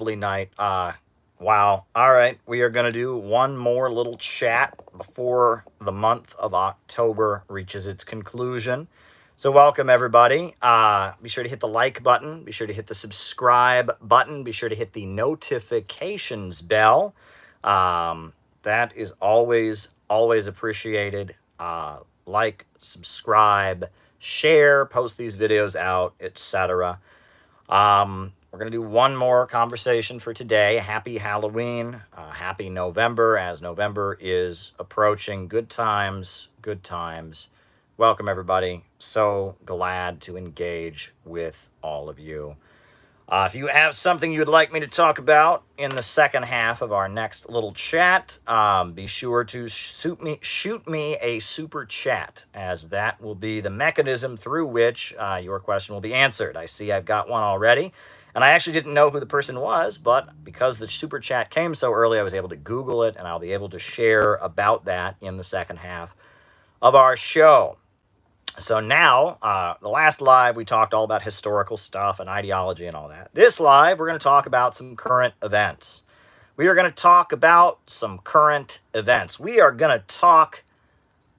night. Wow. All right. We are going to do one more little chat before the month of October reaches its conclusion. So, welcome everybody. Be sure to hit the like button. Be sure to hit the subscribe button. Be sure to hit the notifications bell. That is always appreciated. Like, subscribe, share, post these videos out, etc. We're going to do one more conversation for today. Happy Halloween. Happy November, as November is approaching. Good times, good times. Welcome, everybody. So glad to engage with all of you. If you have something you'd like me to talk about in the second half of our next little chat, be sure to shoot me a super chat, as that will be the mechanism through which your question will be answered. I see I've got one already, and I actually didn't know who the person was, but because the super chat came so early, I was able to Google it, and I'll be able to share about that in the second half of our show. So now, the last live, we talked all about historical stuff and ideology and all that. This live, we're going to talk about some current events. We are going to talk about some current events. We are going to talk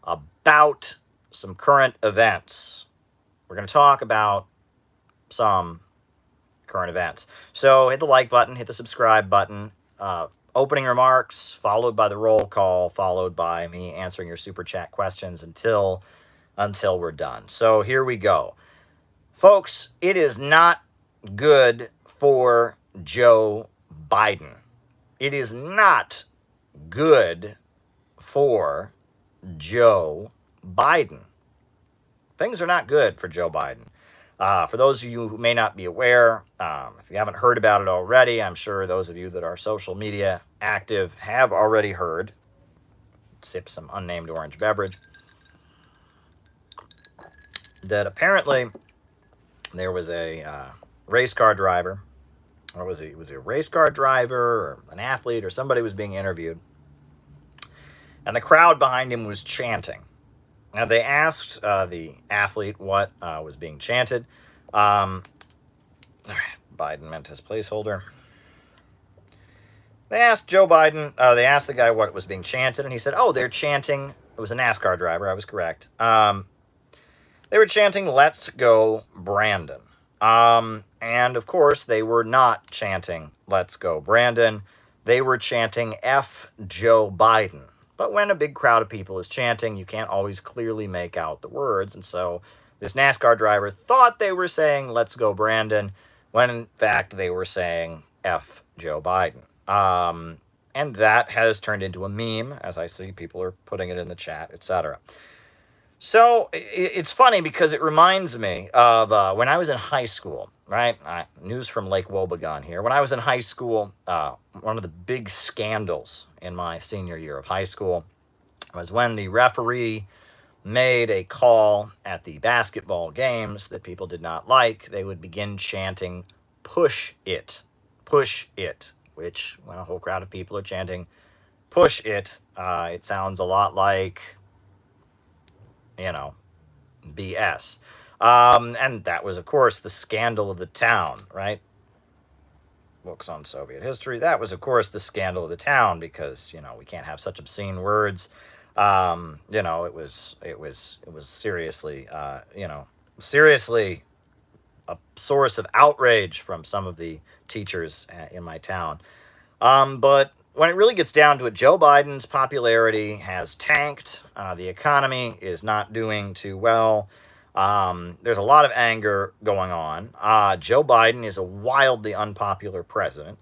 about some current events. We're going to talk about some current events. So hit the like button, hit the subscribe button. Opening remarks, followed by the roll call, followed by me answering your super chat questions until we're done. So here we go. Folks, it is not good for Joe Biden. It is not good for Joe Biden. Things are not good for Joe Biden. For those of you who may not be aware, if you haven't heard about it already, I'm sure those of you that are social media active have already heard. Sip some unnamed orange beverage. That apparently there was a race car driver, or was it a race car driver or an athlete or somebody was being interviewed, and the crowd behind him was chanting. Now they asked the athlete what was being chanted. Biden meant his placeholder. They asked Joe Biden, they asked the guy what was being chanted, and he said, oh, they're chanting, it was a NASCAR driver, I was correct. They were chanting, let's go Brandon. And of course, they were not chanting, let's go Brandon. They were chanting F Joe Biden. But when a big crowd of people is chanting, you can't always clearly make out the words. And so this NASCAR driver thought they were saying, let's go Brandon, when in fact they were saying F Joe Biden. And that has turned into a meme, as I see people are putting it in the chat, etc. So it's funny because it reminds me of when I was in high school, right? News from Lake Wobegon here. When I was in high school, one of the big scandals in my senior year of high school was when the referee made a call at the basketball games that people did not like. They would begin chanting, push it, which when a whole crowd of people are chanting, push it, it sounds a lot like, BS. And that was, of course, the scandal of the town, right? Books on Soviet history. That was, of course, the scandal of the town because, we can't have such obscene words. It was seriously, seriously a source of outrage from some of the teachers in my town. But when it really gets down to it, Joe Biden's popularity has tanked. The economy is not doing too well. There's a lot of anger going on. Joe Biden is a wildly unpopular president.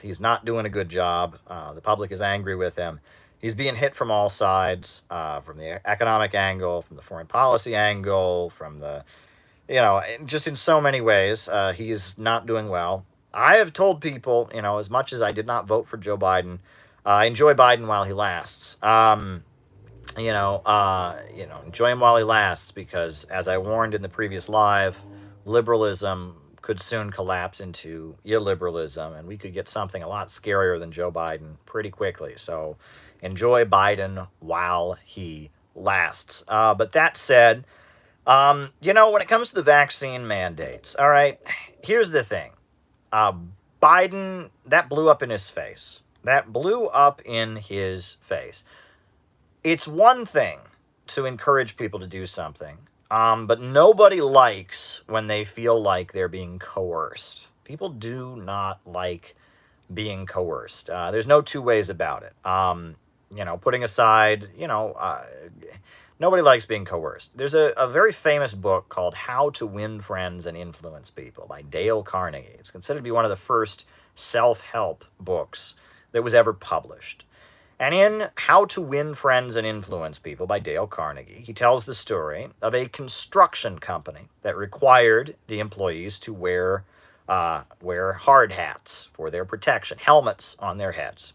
He's not doing a good job. The public is angry with him. He's being hit from all sides, from the economic angle, from the foreign policy angle, from the, just in so many ways. He's not doing well. I have told people, as much as I did not vote for Joe Biden, enjoy Biden while he lasts. Enjoy him while he lasts, because as I warned in the previous live, liberalism could soon collapse into illiberalism, and we could get something a lot scarier than Joe Biden pretty quickly. So enjoy Biden while he lasts. But that said, when it comes to the vaccine mandates, all right, here's the thing. Biden, that blew up in his face. That blew up in his face. It's one thing to encourage people to do something, but nobody likes when they feel like they're being coerced. People do not like being coerced. There's no two ways about it. Putting aside, nobody likes being coerced. There's a very famous book called How to Win Friends and Influence People by Dale Carnegie. It's considered to be one of the first self-help books that was ever published. And in How to Win Friends and Influence People by Dale Carnegie, he tells the story of a construction company that required the employees to wear hard hats for their protection, helmets on their heads.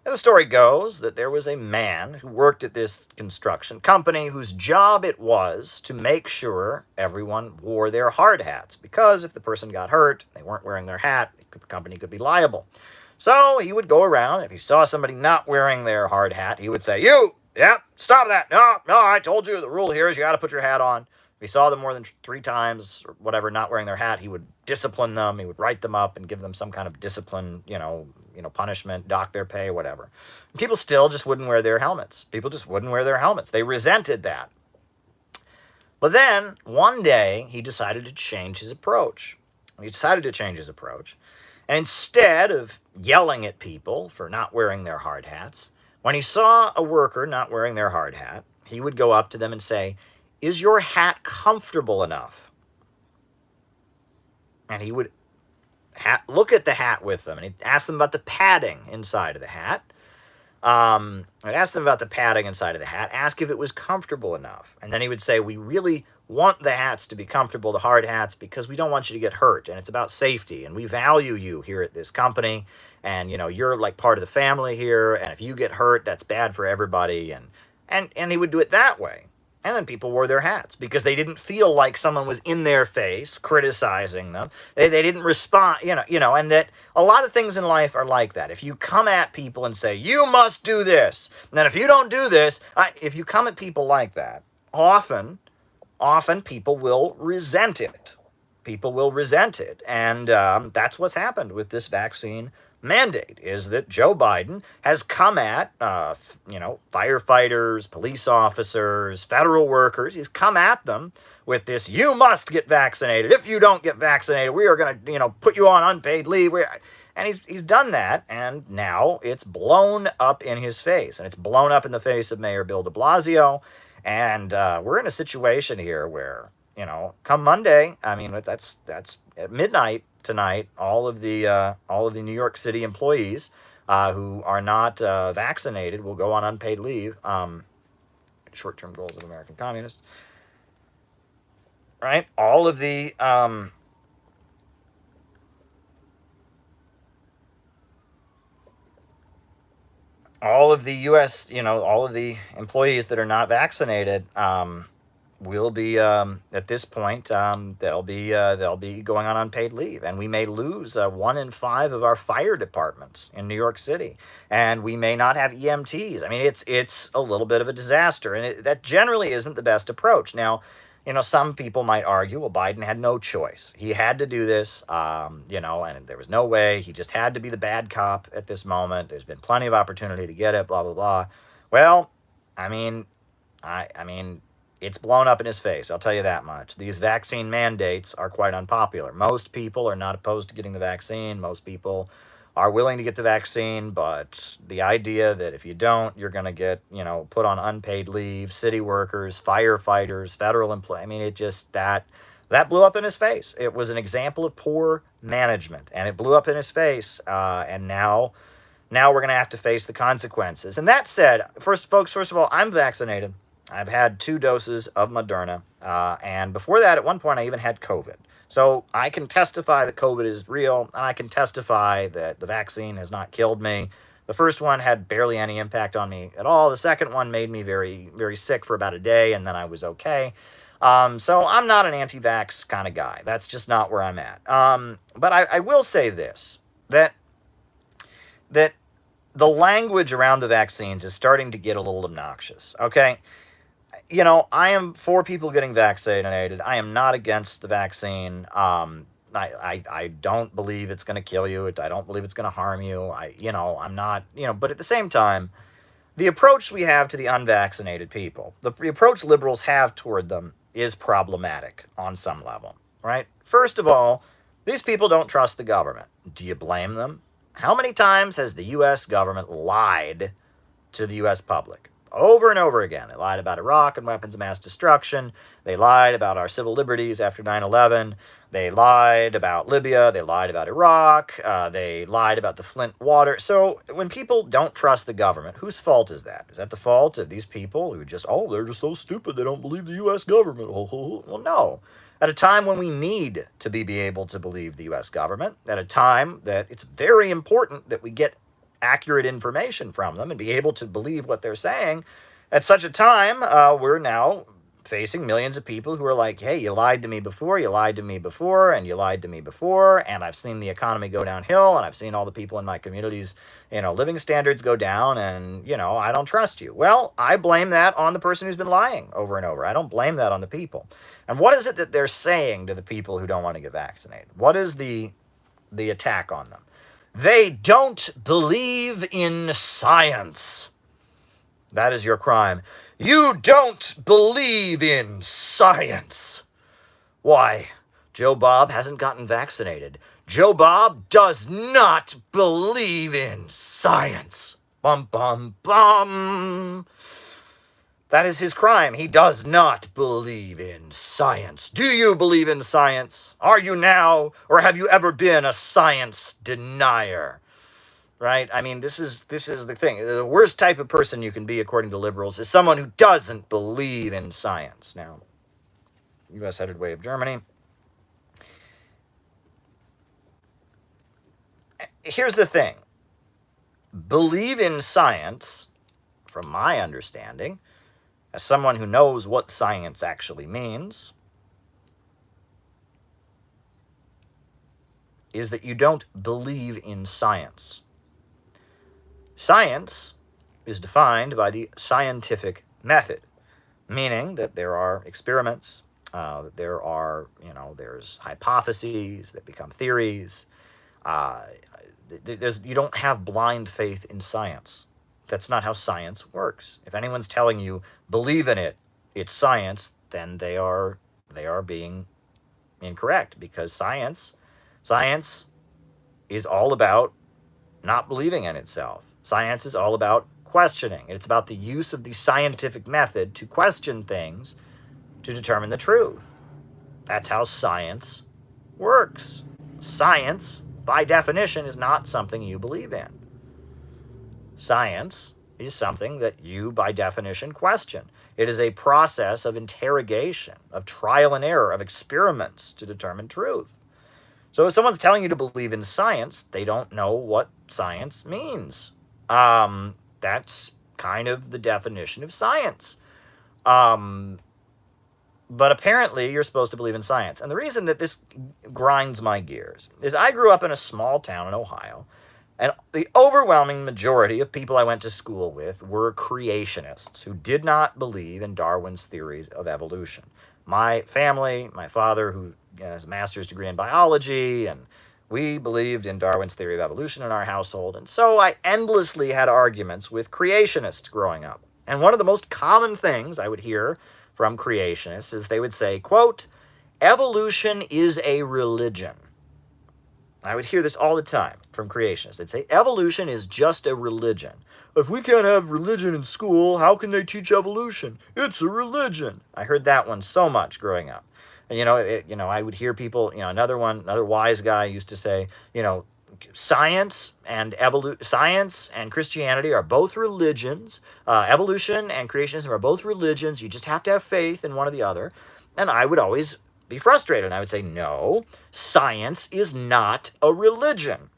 And the story goes that there was a man who worked at this construction company whose job it was to make sure everyone wore their hard hats, because if the person got hurt, they weren't wearing their hat, the company could be liable. So he would go around, if he saw somebody not wearing their hard hat, he would say, stop that. No, I told you, the rule here is you got to put your hat on. If he saw them more than 3 times or whatever not wearing their hat, he would discipline them. He would write them up and give them some kind of discipline, punishment, dock their pay, whatever. And people still just wouldn't wear their helmets. People just wouldn't wear their helmets. They resented that. But then one day he decided to change his approach. And instead of yelling at people for not wearing their hard hats, when he saw a worker not wearing their hard hat, he would go up to them and say, "Is your hat comfortable enough?" And he would look at the hat with them, and he'd ask them about the padding inside of the hat. Ask if it was comfortable enough. And then he would say, "We really want the hats to be comfortable, the hard hats, because we don't want you to get hurt, and it's about safety, and we value you here at this company, and you're like part of the family here, and if you get hurt, that's bad for everybody." And he would do it that way. And then people wore their hats because they didn't feel like someone was in their face criticizing them. They didn't respond, and that a lot of things in life are like that. If you come at people and say, "You must do this," and then if you don't do this, if you come at people like that, often people will resent it. And that's what's happened with this vaccine mandate, is that Joe Biden has come at, firefighters, police officers, federal workers. He's come at them with this, "You must get vaccinated. If you don't get vaccinated, we are going to, put you on unpaid leave." And he's done that, and now it's blown up in his face. And it's blown up in the face of Mayor Bill de Blasio. And we're in a situation here where, come Monday, that's at midnight tonight, all of the New York City employees who are not vaccinated will go on unpaid leave. Short-term goals of American communists, right? All of the U.S., all of the employees that are not vaccinated will be at this point they'll be going on unpaid leave, and we may lose 1 in 5 of our fire departments in New York City, and we may not have EMTs. It's a little bit of a disaster, and that generally isn't the best approach. Now, some people might argue, well, Biden had no choice. He had to do this, and there was no way. He just had to be the bad cop at this moment. There's been plenty of opportunity to get it, blah, blah, blah. Well, it's blown up in his face, I'll tell you that much. These vaccine mandates are quite unpopular. Most people are not opposed to getting the vaccine. Most people are willing to get the vaccine, but the idea that if you don't, you're going to get, put on unpaid leave, city workers, firefighters, federal employees, that blew up in his face. It was an example of poor management, and it blew up in his face, and now we're going to have to face the consequences. And that said, first of all, I'm vaccinated. I've had 2 doses of Moderna, and before that, at one point, I even had COVID. So I can testify that COVID is real, and I can testify that the vaccine has not killed me. The first one had barely any impact on me at all. The second one made me very, very sick for about a day, and then I was okay. So I'm not an anti-vax kind of guy. That's just not where I'm at. But I will say this, that the language around the vaccines is starting to get a little obnoxious, okay? I am for people getting vaccinated. I am not against the vaccine. I don't believe it's going to kill you. I don't believe it's going to harm you. I'm not, but at the same time, the approach we have to the unvaccinated people, the approach liberals have toward them is problematic on some level, right? First of all, these people don't trust the government. Do you blame them? How many times has the U.S. government lied to the U.S. public? Over and over again. They lied about Iraq and weapons of mass destruction. They lied about our civil liberties after 9/11. They lied about Libya. They lied about Iraq. They lied about the Flint water. So when people don't trust the government, whose fault is that? Is that the fault of these people who they're just so stupid they don't believe the U.S. government? Well, no. At a time when we need to be able to believe the U.S. government, at a time that it's very important that we get accurate information from them and be able to believe what they're saying, at such a time, we're now facing millions of people who are like, hey, you lied to me before, you lied to me before, and you lied to me before, and I've seen the economy go downhill, and I've seen all the people in my communities, living standards go down, and, I don't trust you. Well, I blame that on the person who's been lying over and over. I don't blame that on the people. And what is it that they're saying to the people who don't want to get vaccinated? What is the attack on them? They don't believe in science. That is your crime. You don't believe in science. Why? Joe Bob hasn't gotten vaccinated. Joe Bob does not believe in science. Bum, bum, bum. That is his crime. He does not believe in science. Do you believe in science? Are you now, or have you ever been a science denier? Right? I mean, this is the thing. The worst type of person you can be, according to liberals, is someone who doesn't believe in science. Now, U.S. headed way of Germany. Here's the thing. Believe in science, from my understanding, as someone who knows what science actually means, is that you don't believe in science. Science is defined by the scientific method, meaning that there are experiments, that there are, there's hypotheses that become theories. You don't have blind faith in science. That's not how science works. If anyone's telling you, believe in it, it's science, then they are being incorrect, because science is all about not believing in itself. Science is all about questioning. It's about the use of the scientific method to question things to determine the truth. That's how science works. Science, by definition, is not something you believe in. Science is something that you, by definition, question. It is a process of interrogation, of trial and error, of experiments to determine truth. So if someone's telling you to believe in science, they don't know what science means. That's kind of the definition of science. But apparently you're supposed to believe in science. And the reason that this grinds my gears is I grew up in a small town in Ohio, and the overwhelming majority of people I went to school with were creationists who did not believe in Darwin's theories of evolution. My family, my father, who has a master's degree in biology, and we believed in Darwin's theory of evolution in our household. And so I endlessly had arguments with creationists growing up. And one of the most common things I would hear from creationists is they would say, quote, evolution is a religion. I would hear this all the time from creationists. They'd say, evolution is just a religion. If we can't have religion in school, how can they teach evolution? It's a religion. I heard that one so much growing up. And, I would hear people, another wise guy used to say, science and Christianity are both religions. Evolution and creationism are both religions. You just have to have faith in one or the other. And I would always be frustrated. I would say, no, science is not a religion.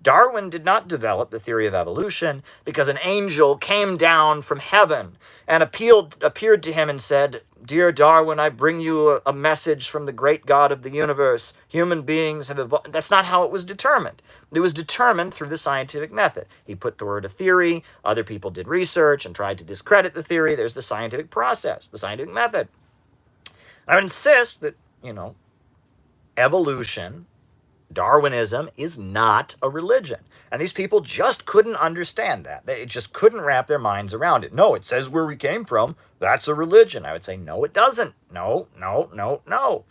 Darwin did not develop the theory of evolution because an angel came down from heaven and appeared to him and said, dear Darwin, I bring you a message from the great God of the universe. Human beings have evolved. That's not how it was determined. It was determined through the scientific method. He put forward a theory. Other people did research and tried to discredit the theory. There's the scientific process, the scientific method. I would insist that, evolution, Darwinism, is not a religion. And these people just couldn't understand that. They just couldn't wrap their minds around it. No, it says where we came from. That's a religion. I would say, no, it doesn't. No, no, no, no.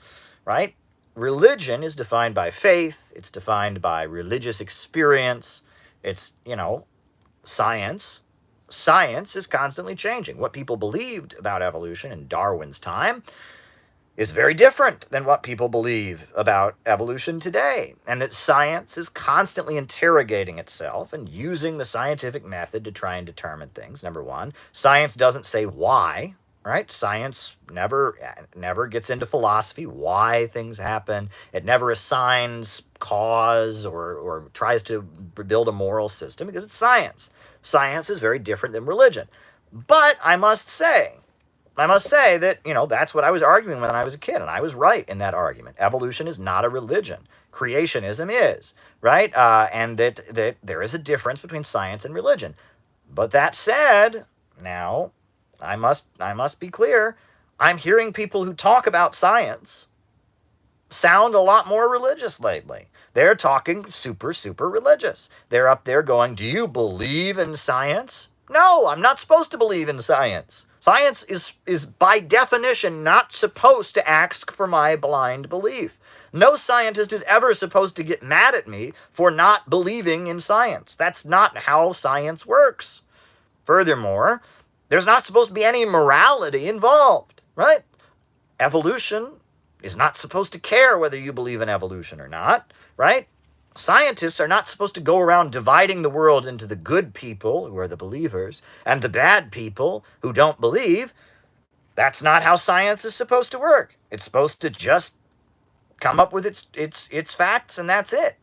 Right? Religion is defined by faith. It's defined by religious experience. It's, science. Science is constantly changing. What people believed about evolution in Darwin's time is very different than what people believe about evolution today, and that science is constantly interrogating itself and using the scientific method to try and determine things. Number one, science doesn't say why, right? Science never gets into philosophy, why things happen. It never assigns cause or tries to build a moral system, because it's science. Science is very different than religion. But I must say that, that's what I was arguing when I was a kid, and I was right in that argument. Evolution is not a religion. Creationism is, right? And that there is a difference between science and religion. But that said, now, I must be clear, I'm hearing people who talk about science sound a lot more religious lately. They're talking super, super religious. They're up there going, do you believe in science? No, I'm not supposed to believe in science. Science is by definition not supposed to ask for my blind belief. No scientist is ever supposed to get mad at me for not believing in science. That's not how science works. Furthermore, there's not supposed to be any morality involved, right? Evolution is not supposed to care whether you believe in evolution or not, right? Scientists are not supposed to go around dividing the world into the good people, who are the believers, and the bad people who don't believe. That's not how science is supposed to work. It's supposed to just come up with its facts, and that's it.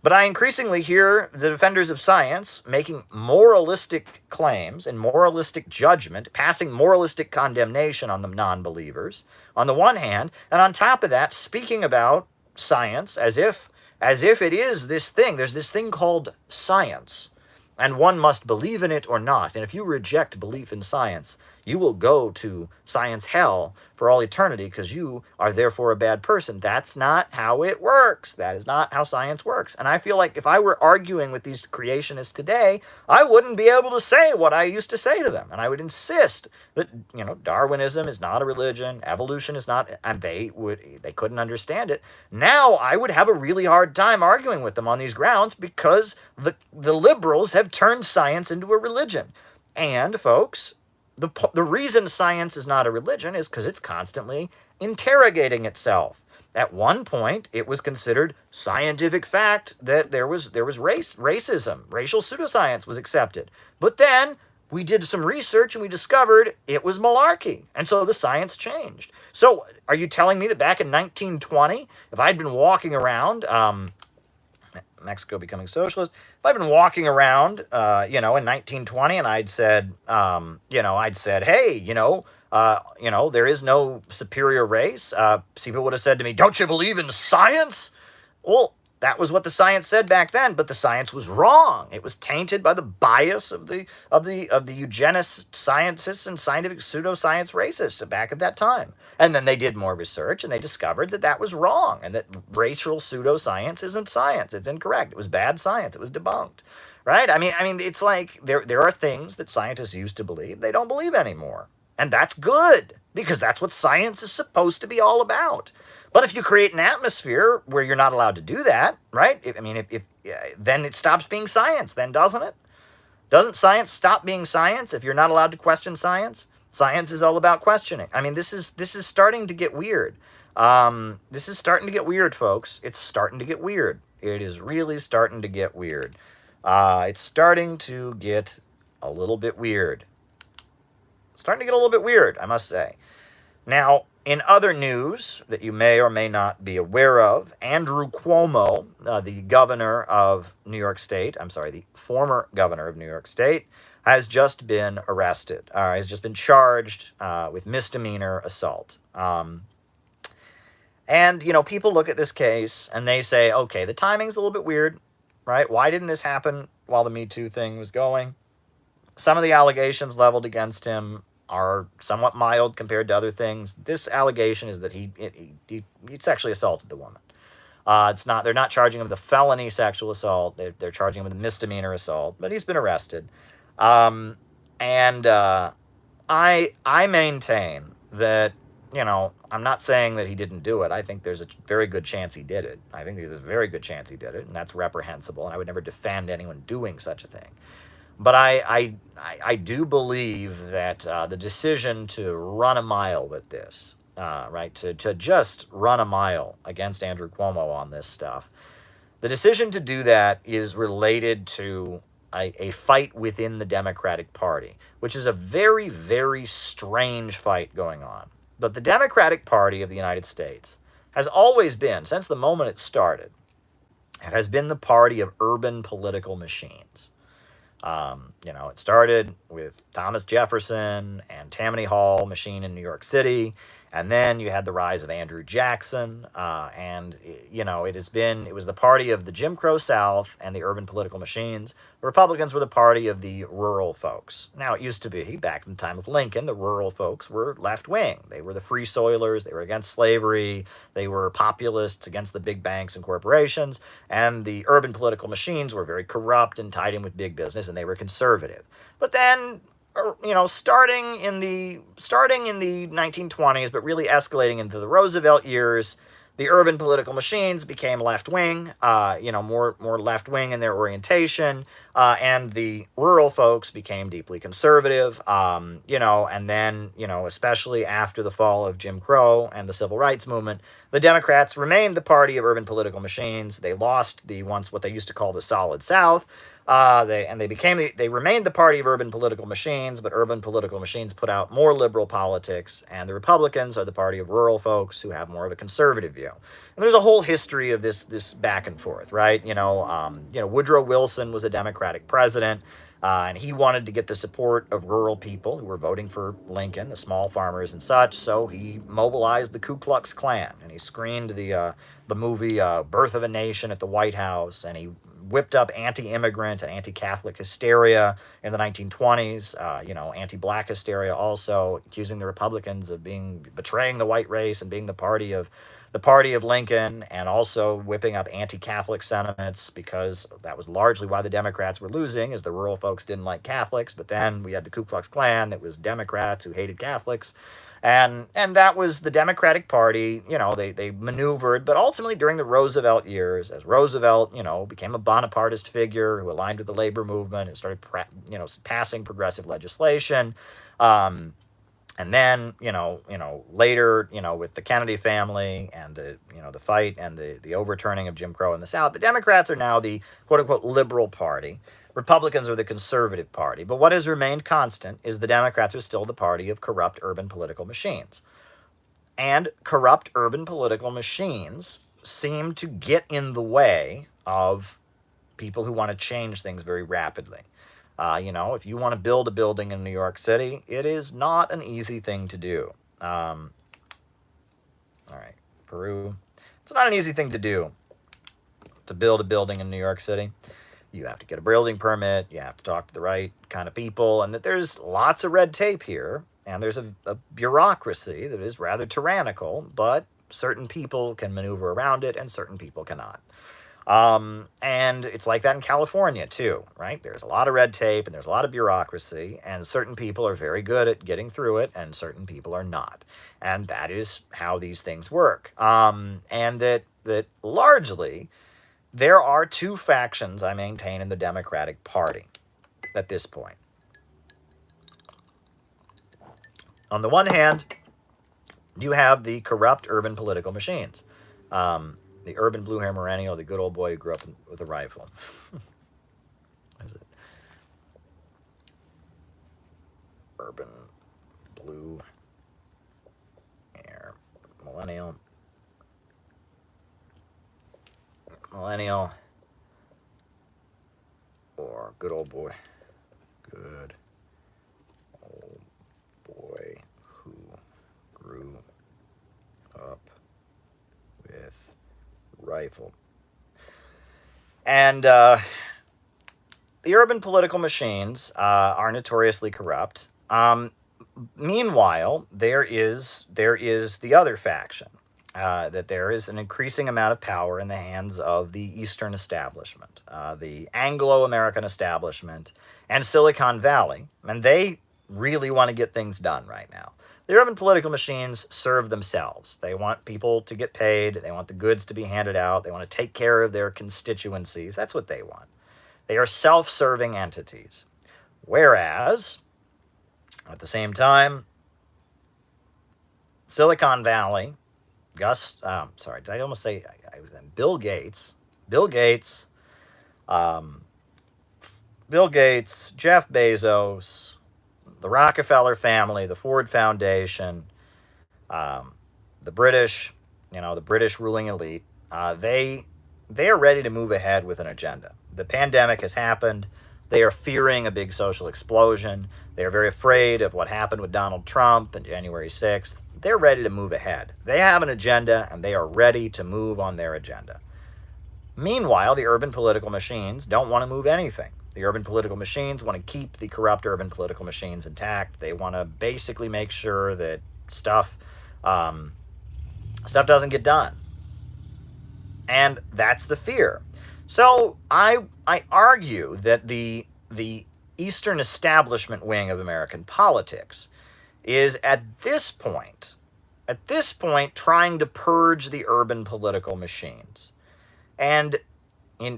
But I increasingly hear the defenders of science making moralistic claims and moralistic judgment, passing moralistic condemnation on the non-believers, on the one hand, and on top of that, speaking about science as if it is this thing. There's this thing called science, and one must believe in it or not. And if you reject belief in science, you will go to science hell for all eternity because you are therefore a bad person. That's not how it works. That is not how science works. And I feel like if I were arguing with these creationists today, I wouldn't be able to say what I used to say to them. And I would insist that, Darwinism is not a religion, evolution is not, and they couldn't understand it. Now I would have a really hard time arguing with them on these grounds because the liberals have turned science into a religion. And folks, the reason science is not a religion is because it's constantly interrogating itself. At one point, it was considered scientific fact that there was racism. Racial pseudoscience was accepted. But then we did some research and we discovered it was malarkey. And so the science changed. So are you telling me that back in 1920, if I'd been walking around, Mexico becoming socialist, if I'd been walking around, in 1920 and I'd said, hey, there is no superior race, people would have said to me, don't you believe in science? Well, that was what the science said back then, but the science was wrong. It was tainted by the bias of the eugenist scientists and scientific pseudoscience racists back at that time. And then they did more research and they discovered that was wrong and that racial pseudoscience isn't science. It's incorrect. It was bad science. It was debunked. Right? I mean, it's like there are things that scientists used to believe they don't believe anymore. And that's good because that's what science is supposed to be all about. But if you create an atmosphere where you're not allowed to do that, right? Then it stops being science, then, doesn't it? Doesn't science stop being science if you're not allowed to question science? Science is all about questioning. I mean, this is starting to get weird. This is starting to get weird, folks. It's starting to get weird. It is really starting to get weird. It's starting to get a little bit weird. Starting to get a little bit weird, I must say. Now, in other news that you may or may not be aware of, Andrew Cuomo, the governor of New York State, the former governor of New York State, has just been arrested. Has just been charged with misdemeanor assault. And, people look at this case and they say, okay, the timing's a little bit weird, right? Why didn't this happen while the Me Too thing was going? Some of the allegations leveled against him are somewhat mild compared to other things. This allegation is that he sexually assaulted the woman. They're not charging him with a felony sexual assault. They're charging him with a misdemeanor assault, but he's been arrested. I maintain that, I'm not saying that he didn't do it. I think there's a very good chance he did it. I think there's a very good chance he did it, and that's reprehensible, and I would never defend anyone doing such a thing. But I do believe that the decision to run a mile with this, right, to just run a mile against Andrew Cuomo on this stuff, the decision to do that is related to a fight within the Democratic Party, which is a very, very strange fight going on. But the Democratic Party of the United States has always been, since the moment it started, it has been the party of urban political machines. It started with Thomas Jefferson and Tammany Hall machine in New York City, and then you had the rise of Andrew Jackson, it was the party of the Jim Crow South and the urban political machines. The Republicans were the party of the rural folks. Now, it used to be, back in the time of Lincoln, the rural folks were left-wing. They were the free soilers, they were against slavery, they were populists against the big banks and corporations, and the urban political machines were very corrupt and tied in with big business, and they were conservative. But then, starting in the 1920s, but really escalating into the Roosevelt years, the urban political machines became left-wing, more left-wing in their orientation, and the rural folks became deeply conservative, and then, especially after the fall of Jim Crow and the Civil Rights Movement, the Democrats remained the party of urban political machines. They lost what they used to call the Solid South. They remained the party of urban political machines, but urban political machines put out more liberal politics, and the Republicans are the party of rural folks who have more of a conservative view. And there's a whole history of this back and forth, right? Woodrow Wilson was a Democratic president, and he wanted to get the support of rural people who were voting for Lincoln, the small farmers and such. So he mobilized the Ku Klux Klan, and he screened the movie Birth of a Nation at the White House, and he whipped up anti-immigrant and anti-Catholic hysteria in the 1920s, anti-black hysteria also, accusing the Republicans of betraying the white race and being the party of Lincoln, and also whipping up anti-Catholic sentiments, because that was largely why the Democrats were losing, is the rural folks didn't like Catholics. But then we had the Ku Klux Klan that was Democrats who hated Catholics. And that was the Democratic Party. They maneuvered, but ultimately during the Roosevelt years, as Roosevelt, became a Bonapartist figure who aligned with the labor movement and started, passing progressive legislation. And then, later, with the Kennedy family and the fight and the overturning of Jim Crow in the South, the Democrats are now the quote unquote liberal party. Republicans are the conservative party. But what has remained constant is the Democrats are still the party of corrupt urban political machines. And corrupt urban political machines seem to get in the way of people who want to change things very rapidly. If you want to build a building in New York City, it is not an easy thing to do. All right, Peru. It's not an easy thing to do, to build a building in New York City. You have to get a building permit, you have to talk to the right kind of people, and that there's lots of red tape here, and there's a bureaucracy that is rather tyrannical, but certain people can maneuver around it and certain people cannot. And it's like that in California too, right? There's a lot of red tape and there's a lot of bureaucracy, and certain people are very good at getting through it and certain people are not. And that is how these things work. And that largely there are two factions, I maintain, in the Democratic Party at this point. On the one hand, you have the corrupt urban political machines. The urban blue-hair millennial, the good old boy who grew up with a rifle. What is it? Urban blue-hair millennial. Or good old boy. Good old boy who grew up with rifle. And the urban political machines are notoriously corrupt. Meanwhile, there is the other faction. that there is an increasing amount of power in the hands of the Eastern establishment, the Anglo-American establishment, and Silicon Valley, and they really want to get things done right now. The urban political machines serve themselves. They want people to get paid. They want the goods to be handed out. They want to take care of their constituencies. That's what they want. They are self-serving entities. Whereas, at the same time, Silicon Valley, did I almost say Bill Gates, Jeff Bezos, the Rockefeller family, the Ford Foundation, the British, the British ruling elite, they are ready to move ahead with an agenda. The pandemic has happened. They are fearing a big social explosion. They are very afraid of what happened with Donald Trump on January 6th. They're ready to move ahead. They have an agenda, and they are ready to move on their agenda. Meanwhile, the urban political machines don't want to move anything. The urban political machines want to keep the corrupt urban political machines intact. They want to basically make sure that stuff doesn't get done. And that's the fear. So I argue that the Eastern establishment wing of American politics is at this point trying to purge the urban political machines. And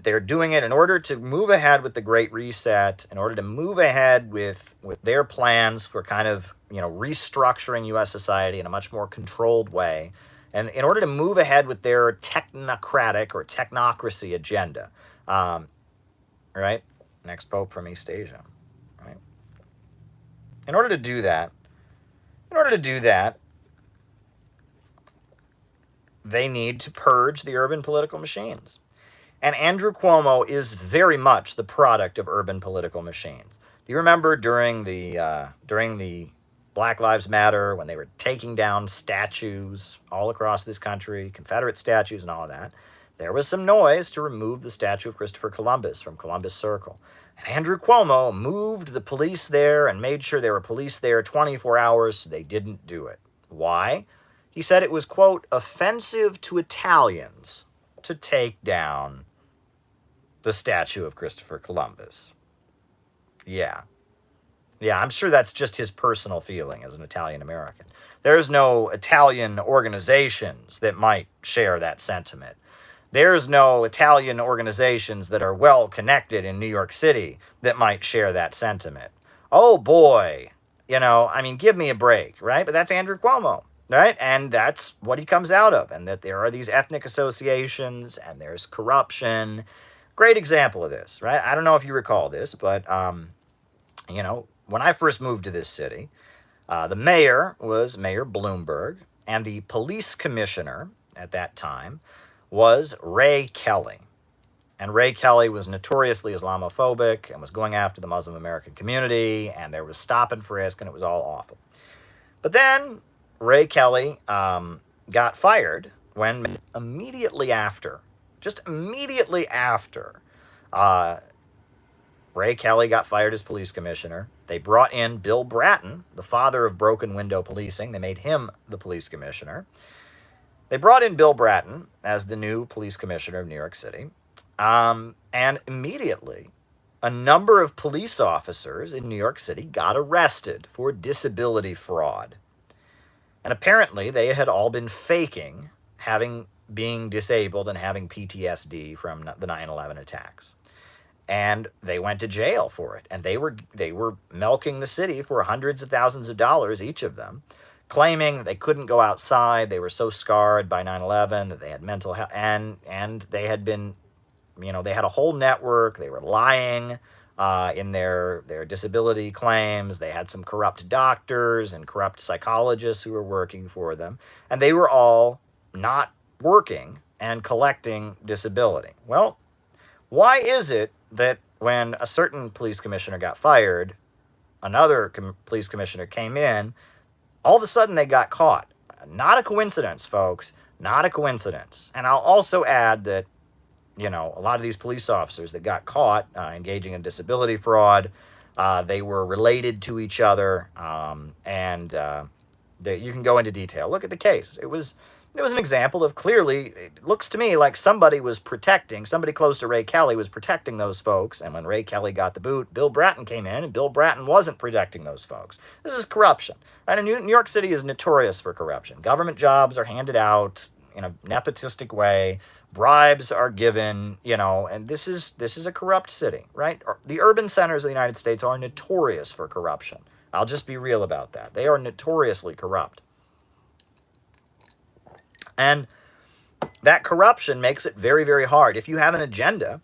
they're doing it in order to move ahead with the Great Reset, in order to move ahead with their plans for kind of, restructuring U.S. society in a much more controlled way, and in order to move ahead with their technocratic or technocracy agenda. Right? Next pope from East Asia. Right? In order to do that, they need to purge the urban political machines. And Andrew Cuomo is very much the product of urban political machines. Do you remember during the Black Lives Matter, when they were taking down statues all across this country, Confederate statues and all of that, there was some noise to remove the statue of Christopher Columbus from Columbus Circle. And Andrew Cuomo moved the police there and made sure there were police there 24 hours so they didn't do it. Why? He said it was, quote, offensive to Italians to take down the statue of Christopher Columbus. Yeah, I'm sure that's just his personal feeling as an Italian American. There's no Italian organizations that might share that sentiment. There's no Italian organizations that are well connected in New York City that might share that sentiment. Oh boy, give me a break, right? But that's Andrew Cuomo, right? And that's what he comes out of, and that there are these ethnic associations and there's corruption. Great example of this, right? I don't know if you recall this, but, when I first moved to this city, the mayor was Mayor Bloomberg, and the police commissioner at that time was Ray Kelly. And Ray Kelly was notoriously Islamophobic and was going after the Muslim American community, and there was stop and frisk, and it was all awful. But then Ray Kelly got fired when immediately after, Ray Kelly got fired as police commissioner. They brought in Bill Bratton, the father of broken window policing. They made him the police commissioner. They brought in Bill Bratton as the new police commissioner of New York City. And immediately, a number of police officers in New York City got arrested for disability fraud. And apparently, they had all been faking being disabled and having PTSD from the 9/11 attacks. And they went to jail for it. And they were milking the city for hundreds of thousands of dollars, each of them, claiming that they couldn't go outside. They were so scarred by 9/11 that they had mental health, and they had been, they had a whole network. They were lying in their disability claims. They had some corrupt doctors and corrupt psychologists who were working for them. And they were all not working and collecting disability. Well, why is it that when a certain police commissioner got fired, another police commissioner came in, all of a sudden they got caught? Not a coincidence, folks. Not a coincidence. And I'll also add that, a lot of these police officers that got caught engaging in disability fraud, they were related to each other, and you can go into detail. Look at the case. It was It was an example of clearly, it looks to me like somebody close to Ray Kelly was protecting those folks. And when Ray Kelly got the boot, Bill Bratton came in, and Bill Bratton wasn't protecting those folks. This is corruption. Right? And New York City is notorious for corruption. Government jobs are handed out in a nepotistic way. Bribes are given, and this is a corrupt city, right? The urban centers of the United States are notorious for corruption. I'll just be real about that. They are notoriously corrupt. And that corruption makes it very, very hard. If you have an agenda,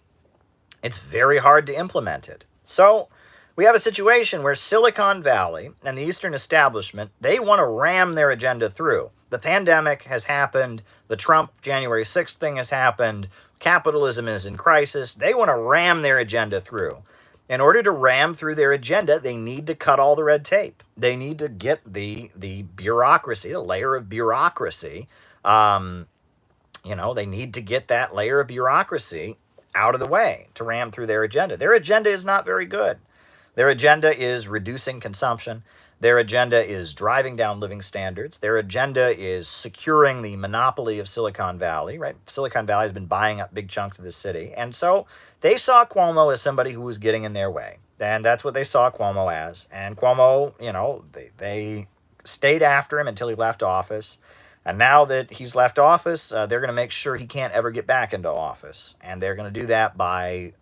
it's very hard to implement it. So we have a situation where Silicon Valley and the Eastern establishment, they want to ram their agenda through. The pandemic has happened. The Trump January 6th thing has happened. Capitalism is in crisis. They want to ram their agenda through. In order to ram through their agenda, they need to cut all the red tape. They need to get the bureaucracy, the layer of bureaucracy. They need to get that layer of bureaucracy out of the way to ram through their agenda. Their agenda is not very good. Their agenda is reducing consumption. Their agenda is driving down living standards. Their agenda is securing the monopoly of Silicon Valley, right? Silicon Valley has been buying up big chunks of the city. And so they saw Cuomo as somebody who was getting in their way. And that's what they saw Cuomo as. And Cuomo, they stayed after him until he left office. And now that he's left office, they're going to make sure he can't ever get back into office. And they're going to do that by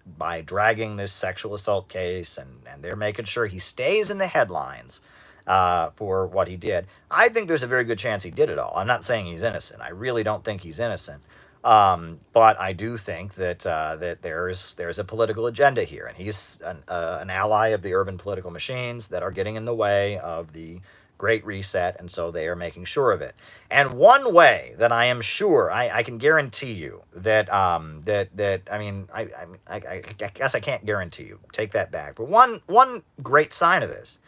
dragging this sexual assault case, and they're making sure he stays in the headlines for what he did. I think there's a very good chance he did it all. I'm not saying he's innocent. I really don't think he's innocent. But I do think that that there's a political agenda here, and he's an ally of the urban political machines that are getting in the way of the Great Reset, and so they are making sure of it. And one way that I am sure, I can guarantee you that I guess I can't guarantee you. Take that back. But one great sign of this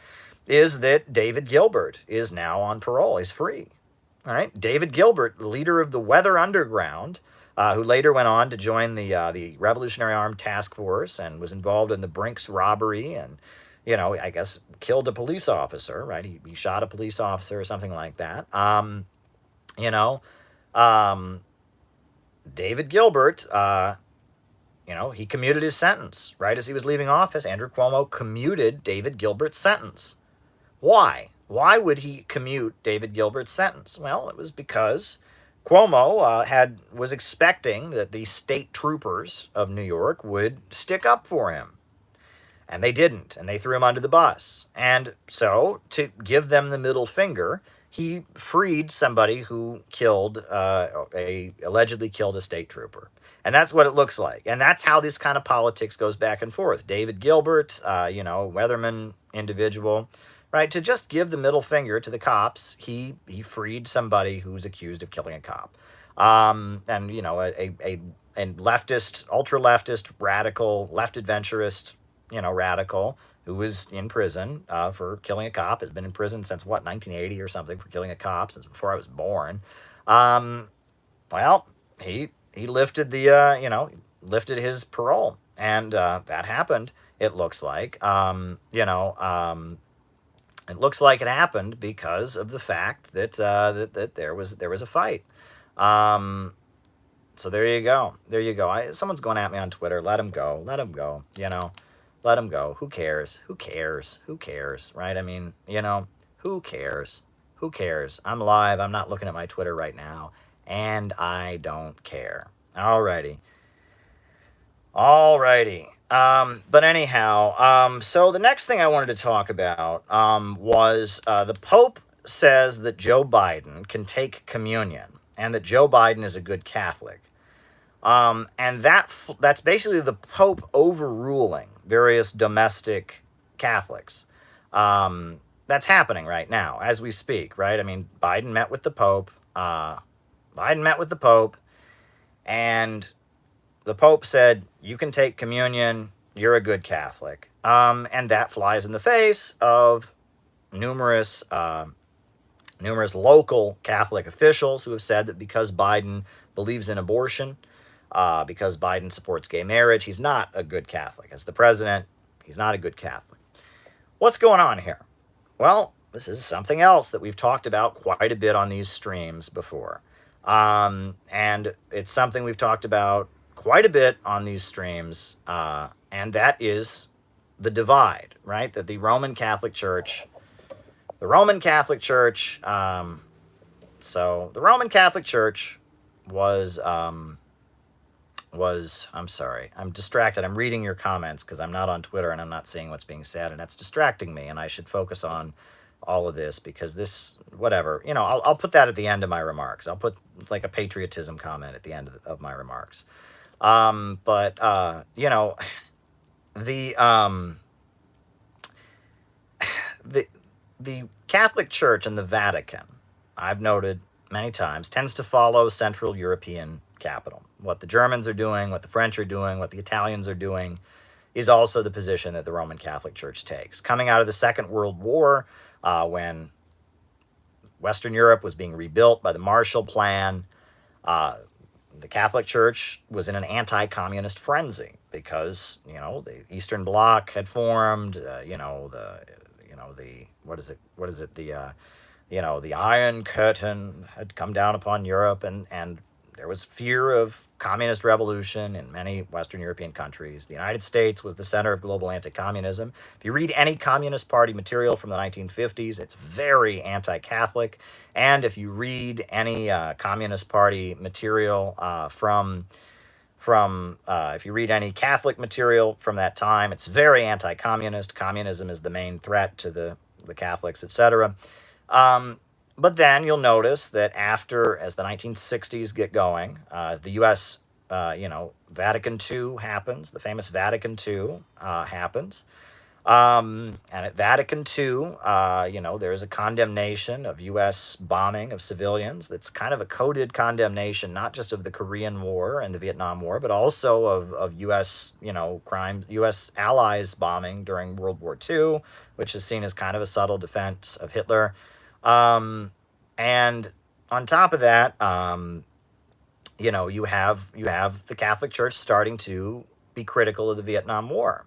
is that David Gilbert is now on parole. He's free. All right, David Gilbert, the leader of the Weather Underground, who later went on to join the Revolutionary Armed Task Force and was involved in the Brinks robbery and, I guess killed a police officer, right? He shot a police officer or something like that. David Gilbert, he commuted his sentence right as he was leaving office. Andrew Cuomo commuted David Gilbert's sentence. Why? Why would he commute David Gilbert's sentence? Well, it was because Cuomo was expecting that the state troopers of New York would stick up for him. And they didn't, and they threw him under the bus. And so, to give them the middle finger, he freed somebody who allegedly killed a state trooper. And that's what it looks like. And that's how this kind of politics goes back and forth. David Gilbert, weatherman individual, right? To just give the middle finger to the cops, he freed somebody who's accused of killing a cop. A leftist, ultra-leftist, radical, left adventurist, radical, who was in prison for killing a cop, has been in prison since, 1980 or something, for killing a cop, since before I was born. He lifted lifted his parole, and that happened, it looks like. It looks like it happened because of the fact that that there was a fight. So there you go. There you go. Someone's going at me on Twitter. Let him go. Let him go. Let him go. Who cares? Who cares? Who cares? Right? I mean, who cares? Who cares? I'm live. I'm not looking at my Twitter right now, and I don't care. Alrighty. But anyhow, so the next thing I wanted to talk about was the Pope says that Joe Biden can take communion and that Joe Biden is a good Catholic. And that's basically the Pope overruling various domestic Catholics. That's happening right now as we speak, right? I mean, Biden met with the Pope. And the Pope said, you can take communion, you're a good Catholic. And that flies in the face of numerous local Catholic officials who have said that because Biden believes in abortion, because Biden supports gay marriage, he's not a good Catholic. As the president, he's not a good Catholic. What's going on here? Well, this is something else that we've talked about quite a bit on these streams before. And it's something we've talked about quite a bit on these streams, and that is the divide, right? That the Roman Catholic Church, so the Roman Catholic Church was, I'm sorry, I'm distracted. I'm reading your comments because I'm not on Twitter and I'm not seeing what's being said, and that's distracting me, and I should focus on all of this because this, whatever, I'll put that at the end of my remarks. I'll put like a patriotism comment at the end of my remarks. But the the Catholic Church and the Vatican, I've noted many times, tends to follow Central European capital. What the Germans are doing, what the French are doing, what the Italians are doing is also the position that the Roman Catholic Church takes. Coming out of the Second World War, when Western Europe was being rebuilt by the Marshall Plan, the Catholic Church was in an anti-communist frenzy because the Eastern Bloc had formed. The Iron Curtain had come down upon Europe, and there was fear of communist revolution in many Western European countries. The United States was the center of global anti-communism. If you read any Communist Party material from the 1950s, it's very anti-Catholic. And if you read any Communist Party material if you read any Catholic material from that time, it's very anti-communist. Communism is the main threat to the Catholics, etc. But then you'll notice that as the 1960s get going, as the U.S., Vatican II happens, the famous Vatican II happens. And at Vatican II, there is a condemnation of U.S. bombing of civilians. That's kind of a coded condemnation, not just of the Korean War and the Vietnam War, but also of U.S., crimes, U.S. allies bombing during World War II, which is seen as kind of a subtle defense of Hitler. And on top of that, you have the Catholic Church starting to be critical of the Vietnam War.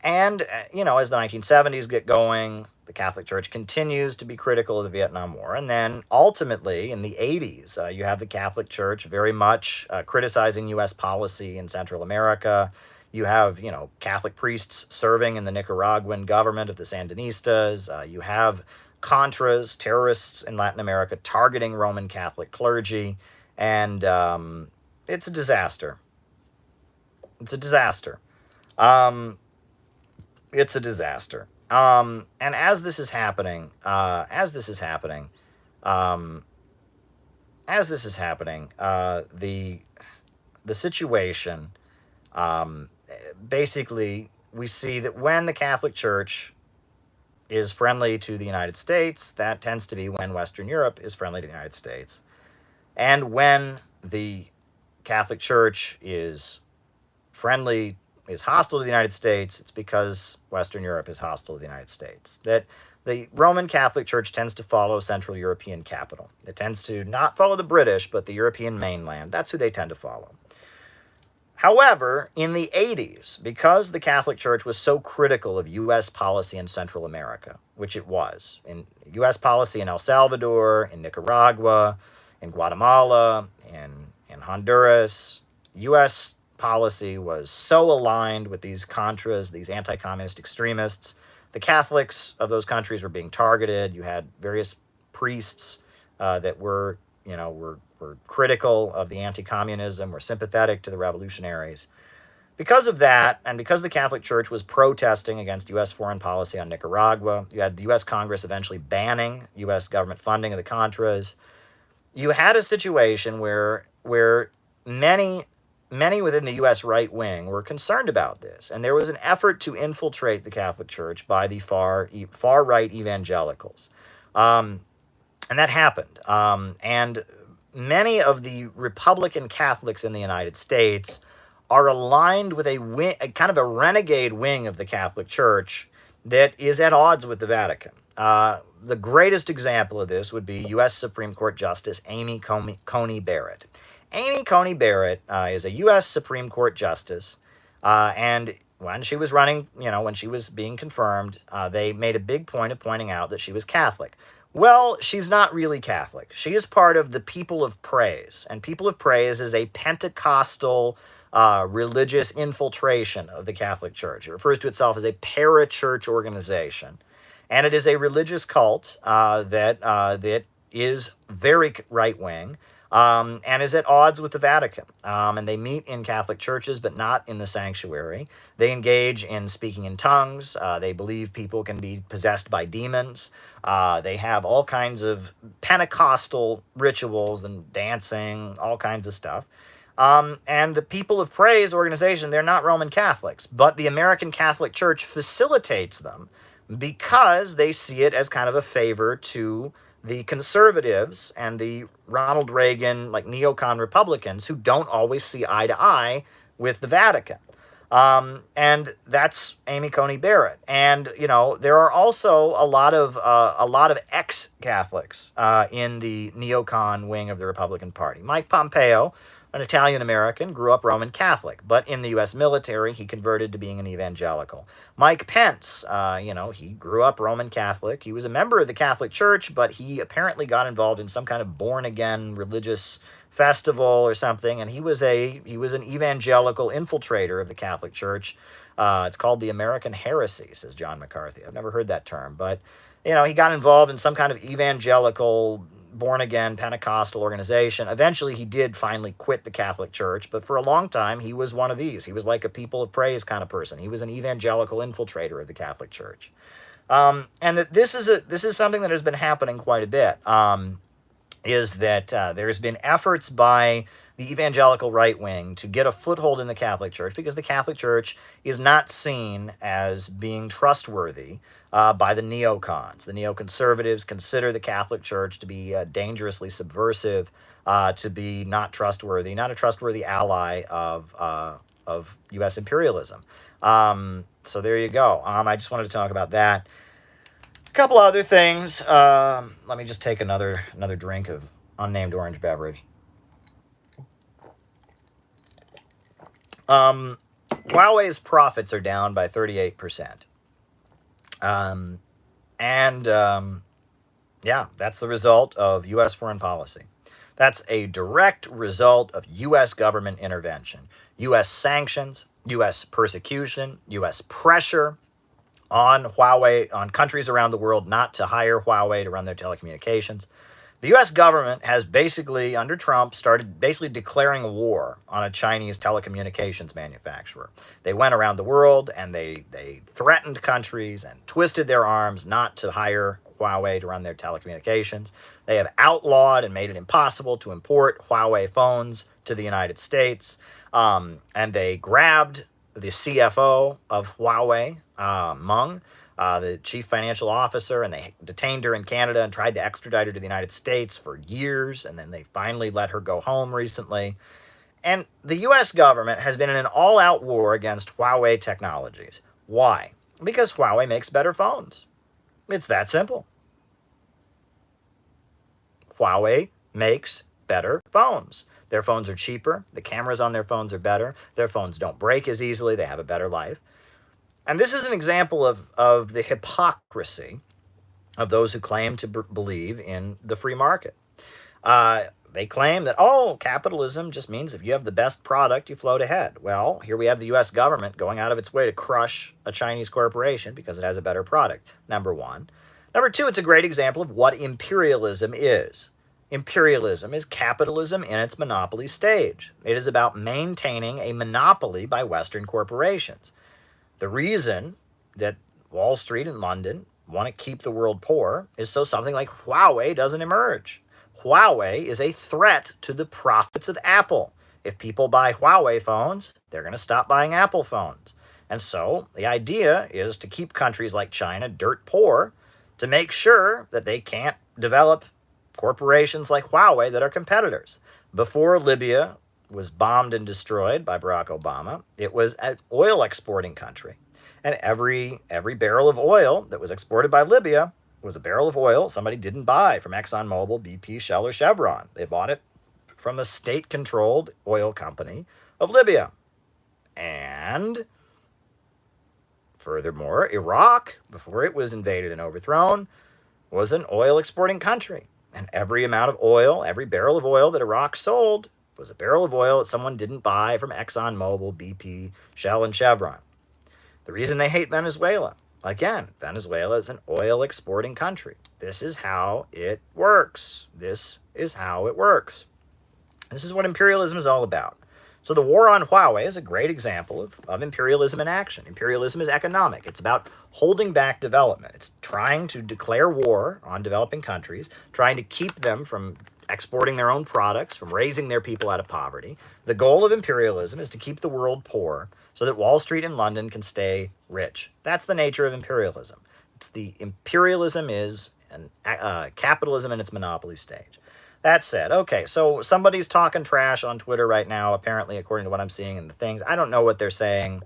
And, as the 1970s get going, the Catholic Church continues to be critical of the Vietnam War. And then ultimately, in the 80s, you have the Catholic Church very much criticizing U.S. policy in Central America. You have, Catholic priests serving in the Nicaraguan government of the Sandinistas. You have Contras, terrorists in Latin America, targeting Roman Catholic clergy. And it's a disaster. It's a disaster. It's a disaster. And as this is happening, the situation, basically, we see that when the Catholic Church is friendly to the United States, that tends to be when Western Europe is friendly to the United States. And when the Catholic Church is hostile to the United States, it's because Western Europe is hostile to the United States. That the Roman Catholic Church tends to follow Central European capital. It tends to not follow the British, but the European mainland. That's who they tend to follow. However, in the 80s, because the Catholic Church was so critical of U.S. policy in Central America, which it was, in U.S. policy in El Salvador, in Nicaragua, in Guatemala, in Honduras, U.S. policy was so aligned with these Contras, these anti-communist extremists. The Catholics of those countries were being targeted. You had various priests that were critical of the anti-communism, were sympathetic to the revolutionaries. Because of that, and because the Catholic Church was protesting against U.S. foreign policy on Nicaragua, you had the U.S. Congress eventually banning U.S. government funding of the Contras. You had a situation where many within the U.S. right wing were concerned about this, and there was an effort to infiltrate the Catholic Church by the far-right evangelicals. And that happened. And many of the Republican Catholics in the United States are aligned with a kind of a renegade wing of the Catholic Church that is at odds with the Vatican. The greatest example of this would be U.S. Supreme Court Justice Amy Coney Barrett. Amy Coney Barrett is a U.S. Supreme Court justice, and when she was running, when she was being confirmed, they made a big point of pointing out that she was Catholic. Well, she's not really Catholic. She is part of the People of Praise. And People of Praise is a Pentecostal religious infiltration of the Catholic Church. It refers to itself as a parachurch organization. And it is a religious cult that is very right wing. And is at odds with the Vatican. And they meet in Catholic churches, but not in the sanctuary. They engage in speaking in tongues. They believe people can be possessed by demons. They have all kinds of Pentecostal rituals and dancing, all kinds of stuff. And the People of Praise organization, they're not Roman Catholics, but the American Catholic Church facilitates them because they see it as kind of a favor to the conservatives and the Ronald Reagan, like neocon Republicans who don't always see eye to eye with the Vatican. And that's Amy Coney Barrett. And, you know, there are also a lot of ex-Catholics in the neocon wing of the Republican Party. Mike Pompeo, an Italian-American, grew up Roman Catholic, but in the U.S. military, he converted to being an evangelical. Mike Pence, he grew up Roman Catholic. He was a member of the Catholic Church, but he apparently got involved in some kind of born-again religious festival or something, and he was an evangelical infiltrator of the Catholic Church. It's called the American heresy, says John McCarthy. I've never heard that term, but he got involved in some kind of evangelical born-again Pentecostal organization. Eventually, he did finally quit the Catholic Church, but for a long time, he was one of these. He was like a People of Praise kind of person. He was an evangelical infiltrator of the Catholic Church. And that this is something that has been happening quite a bit, is that there's been efforts by the evangelical right wing to get a foothold in the Catholic Church because the Catholic Church is not seen as being trustworthy by the neocons. The neoconservatives consider the Catholic Church to be dangerously subversive, to be not trustworthy, not a trustworthy ally of U.S. imperialism. So there you go. I just wanted to talk about that. A couple other things. Let me just take another drink of unnamed orange beverage. Huawei's profits are down by 38%. That's the result of U.S. foreign policy. That's a direct result of U.S. government intervention, U.S. sanctions, U.S. persecution, U.S. pressure on Huawei, on countries around the world not to hire Huawei to run their telecommunications. The U.S. government has basically, under Trump, started basically declaring a war on a Chinese telecommunications manufacturer. They went around the world and they threatened countries and twisted their arms not to hire Huawei to run their telecommunications. They have outlawed and made it impossible to import Huawei phones to the United States. And they grabbed the CFO of Huawei, Meng, the chief financial officer, and they detained her in Canada and tried to extradite her to the United States for years, and then they finally let her go home recently. And the U.S. government has been in an all-out war against Huawei technologies. Why? Because Huawei makes better phones. It's that simple. Huawei makes better phones. Their phones are cheaper. The cameras on their phones are better. Their phones don't break as easily. They have a better life. And this is an example of the hypocrisy of those who claim to believe in the free market. They claim that, capitalism just means if you have the best product, you float ahead. Well, here we have the U.S. government going out of its way to crush a Chinese corporation because it has a better product, number one. Number two, it's a great example of what imperialism is. Imperialism is capitalism in its monopoly stage. It is about maintaining a monopoly by Western corporations. The reason that Wall Street and London want to keep the world poor is so something like Huawei doesn't emerge. Huawei is a threat to the profits of Apple. If people buy Huawei phones, they're going to stop buying Apple phones. And so the idea is to keep countries like China dirt poor to make sure that they can't develop corporations like Huawei that are competitors. Before Libya was bombed and destroyed by Barack Obama, it was an oil exporting country. And every barrel of oil that was exported by Libya was a barrel of oil somebody didn't buy from ExxonMobil, BP, Shell, or Chevron. They bought it from the state-controlled oil company of Libya. And furthermore, Iraq, before it was invaded and overthrown, was an oil exporting country. And every amount of oil, every barrel of oil that Iraq sold was a barrel of oil that someone didn't buy from ExxonMobil, BP, Shell, and Chevron. The reason they hate Venezuela, again, Venezuela is an oil exporting country. This is how it works. This is how it works. This is what imperialism is all about. So the war on Huawei is a great example of imperialism in action. Imperialism is economic. It's about holding back development. It's trying to declare war on developing countries, trying to keep them from exporting their own products, from raising their people out of poverty. The goal of imperialism is to keep the world poor so that Wall Street and London can stay rich. That's the nature of imperialism. Imperialism is capitalism in its monopoly stage. That said, okay, so somebody's talking trash on Twitter right now, apparently, according to what I'm seeing in the things. I don't know what they're saying.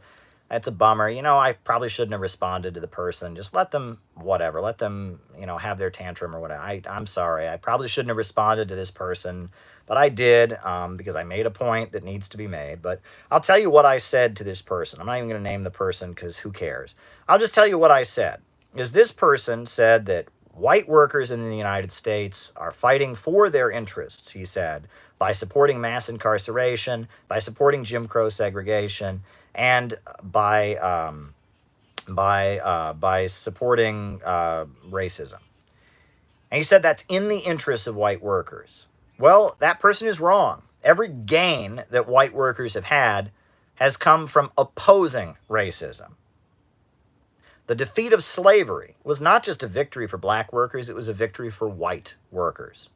It's a bummer. I probably shouldn't have responded to the person. Just let them, whatever, let them, have their tantrum or whatever. I'm sorry. I probably shouldn't have responded to this person, but I did because I made a point that needs to be made. But I'll tell you what I said to this person. I'm not even going to name the person because who cares? I'll just tell you what I said. Is this person said that white workers in the United States are fighting for their interests, he said, by supporting mass incarceration, by supporting Jim Crow segregation, and by supporting racism. And he said that's in the interests of white workers. Well, that person is wrong. Every gain that white workers have had has come from opposing racism. The defeat of slavery was not just a victory for black workers, it was a victory for white workers.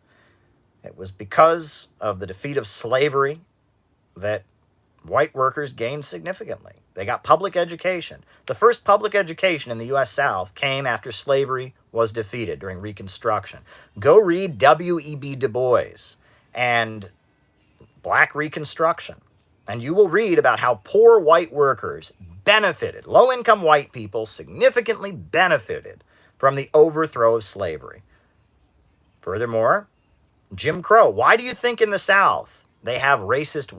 It was because of the defeat of slavery that white workers gained significantly. They got public education. The first public education in the U.S. South came after slavery was defeated during Reconstruction. Go read W.E.B. Du Bois and Black Reconstruction, and you will read about how poor white workers benefited, low-income white people significantly benefited from the overthrow of slavery. Furthermore, Jim Crow. Why do you think in the South they have racist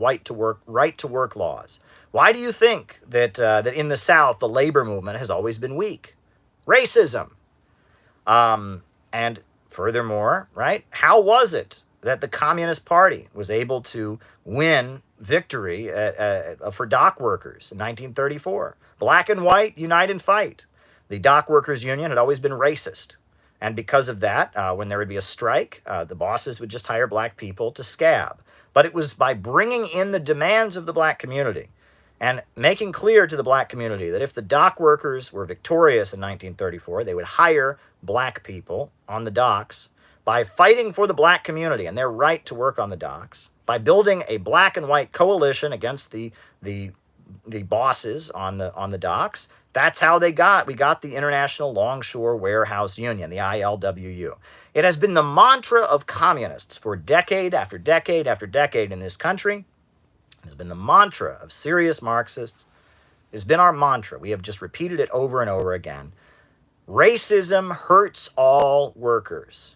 right-to-work laws? Why do you think that in the South the labor movement has always been weak? Racism. And furthermore, right? How was it that the Communist Party was able to win victory for dock workers in 1934? Black and white, unite and fight. The dock workers union had always been racist. And because of that, when there would be a strike, the bosses would just hire black people to scab. But it was by bringing in the demands of the black community and making clear to the black community that if the dock workers were victorious in 1934, they would hire black people on the docks, by fighting for the black community and their right to work on the docks, by building a black and white coalition against the bosses on the docks. That's how we got the International Longshore Warehouse Union, the ILWU. It has been the mantra of communists for decade after decade after decade in this country. It has been the mantra of serious Marxists. It has been our mantra. We have just repeated it over and over again. Racism hurts all workers.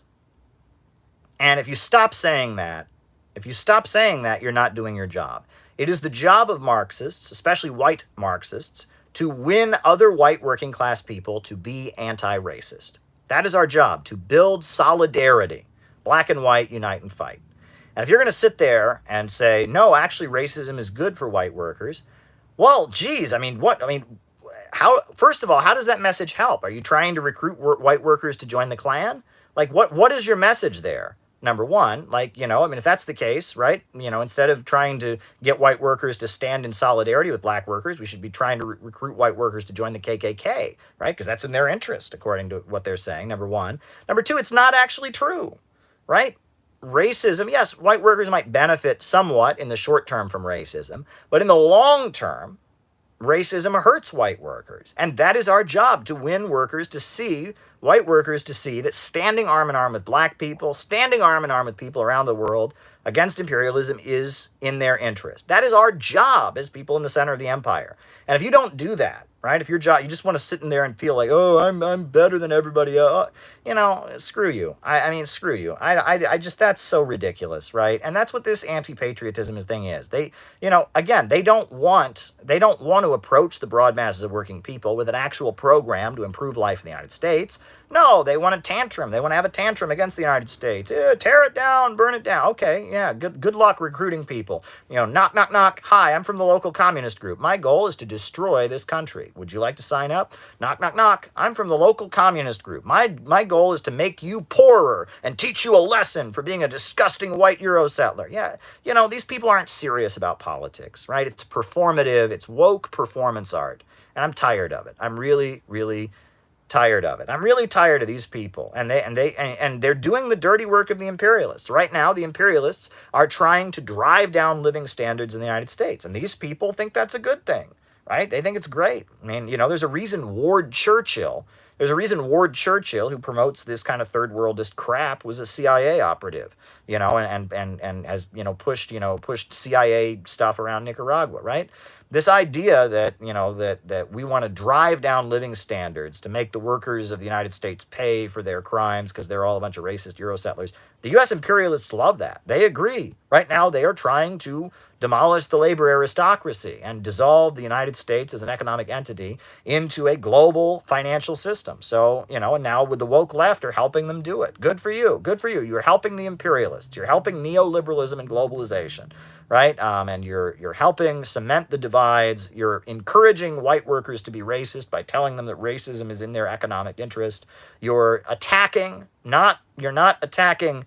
And if you stop saying that, you're not doing your job. It is the job of Marxists, especially white Marxists, to win other white working class people to be anti-racist. That is our job, to build solidarity. Black and white, unite and fight. And if you're going to sit there and say, no, actually racism is good for white workers, well, geez, how, first of all, how does that message help? Are you trying to recruit white workers to join the Klan? Like, what is your message there? Number one, if that's the case, right? Instead of trying to get white workers to stand in solidarity with black workers, we should be trying to recruit white workers to join the KKK, right? Because that's in their interest, according to what they're saying, number one. Number two, it's not actually true, right? Racism, yes, white workers might benefit somewhat in the short term from racism, but in the long term, racism hurts white workers. And that is our job, to win white workers to see that standing arm in arm with black people, standing arm in arm with people around the world against imperialism is in their interest. That is our job as people in the center of the empire. And if you don't do that, right? If your job, you just want to sit in there and feel like, oh, I'm better than everybody else, you know, screw you. I mean, screw you. I just, that's so ridiculous, right? And that's what this anti-patriotism thing is. They, you know, again, they don't want to approach the broad masses of working people with an actual program to improve life in the United States. No, they want a tantrum. They want to have a tantrum against the United States. Tear it down, burn it down. Okay, yeah, good luck recruiting people. You know, knock, knock, knock. Hi, I'm from the local communist group. My goal is to destroy this country. Would you like to sign up? Knock, knock, knock. I'm from the local communist group. My goal is to make you poorer and teach you a lesson for being a disgusting white Euro settler. Yeah, you know, these people aren't serious about politics, right? It's performative. It's woke performance art. And I'm tired of it. I'm really, really tired of it. I'm really tired of these people, and they're doing the dirty work of the imperialists. Right now, the imperialists are trying to drive down living standards in the United States, and these people think that's a good thing, right? They think it's great. I mean, you know, there's a reason Ward Churchill, who promotes this kind of third worldist crap, was a CIA operative, you know, and has, you know, pushed CIA stuff around Nicaragua, right? This idea that, you know, that we want to drive down living standards to make the workers of the United States pay for their crimes because they're all a bunch of racist Euro settlers. The U.S. imperialists love that. They agree. Right now, they are trying to demolish the labor aristocracy and dissolve the United States as an economic entity into a global financial system. So, you know, and now with the woke left are helping them do it. Good for you. Good for you. You're helping the imperialists. You're helping neoliberalism and globalization, right? And you're helping cement the divides. You're encouraging white workers to be racist by telling them that racism is in their economic interest. You're not attacking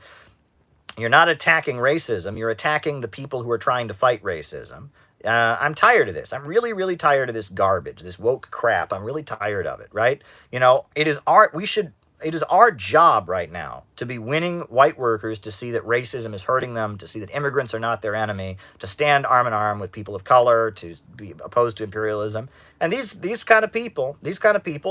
racism. You're attacking the people who are trying to fight racism. I'm tired of this. I'm really, really tired of this garbage, this woke crap. I'm really tired of it, right? You know, it is our job right now to be winning white workers to see that racism is hurting them, to see that immigrants are not their enemy, to stand arm in arm with people of color, to be opposed to imperialism. And these kind of people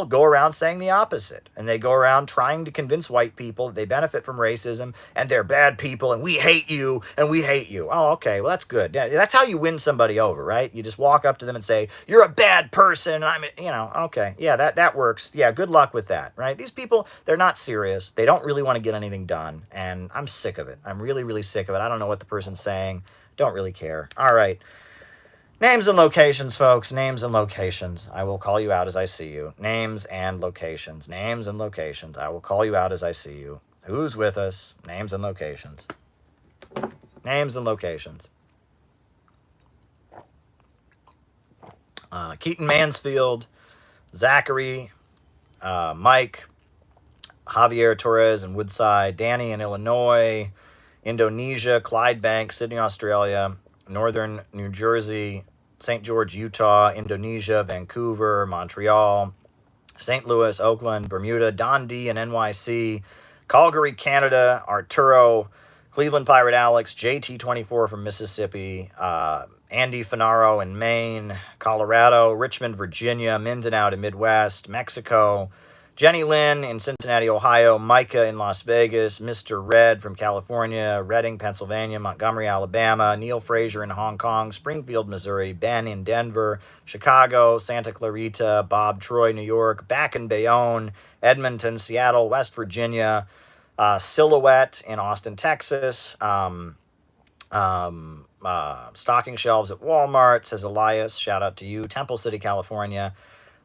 go around saying the opposite. And they go around trying to convince white people that they benefit from racism and they're bad people and we hate you and we hate you. Oh, okay, well, that's good. Yeah, that's how you win somebody over, right? You just walk up to them and say, you're a bad person. And okay, yeah, that works. Yeah, good luck with that, right? These people, they're not serious. They don't really want to get anything done. And I'm sick of it. I'm really, really sick of it. I don't know what the person's saying. Don't really care. All right. Names and locations, folks. Names and locations. I will call you out as I see you. Names and locations. Names and locations. I will call you out as I see you. Who's with us? Names and locations. Names and locations. Keaton Mansfield, Zachary, Mike, Javier Torres in Woodside, Danny in Illinois, Indonesia, Clydebank, Sydney, Australia, Northern New Jersey, St. George, Utah, Indonesia, Vancouver, Montreal, St. Louis, Oakland, Bermuda, Don D in NYC, Calgary, Canada, Arturo, Cleveland Pirate Alex, JT24 from Mississippi, Andy Finaro in Maine, Colorado, Richmond, Virginia, Mindanao to Midwest, Mexico, Jenny Lynn in Cincinnati, Ohio, Micah in Las Vegas, Mr. Red from California, Reading, Pennsylvania, Montgomery, Alabama, Neil Fraser in Hong Kong, Springfield, Missouri, Ben in Denver, Chicago, Santa Clarita, Bob Troy, New York, back in Bayonne, Edmonton, Seattle, West Virginia, Silhouette in Austin, Texas, stocking shelves at Walmart, says Elias, shout out to you, Temple City, California,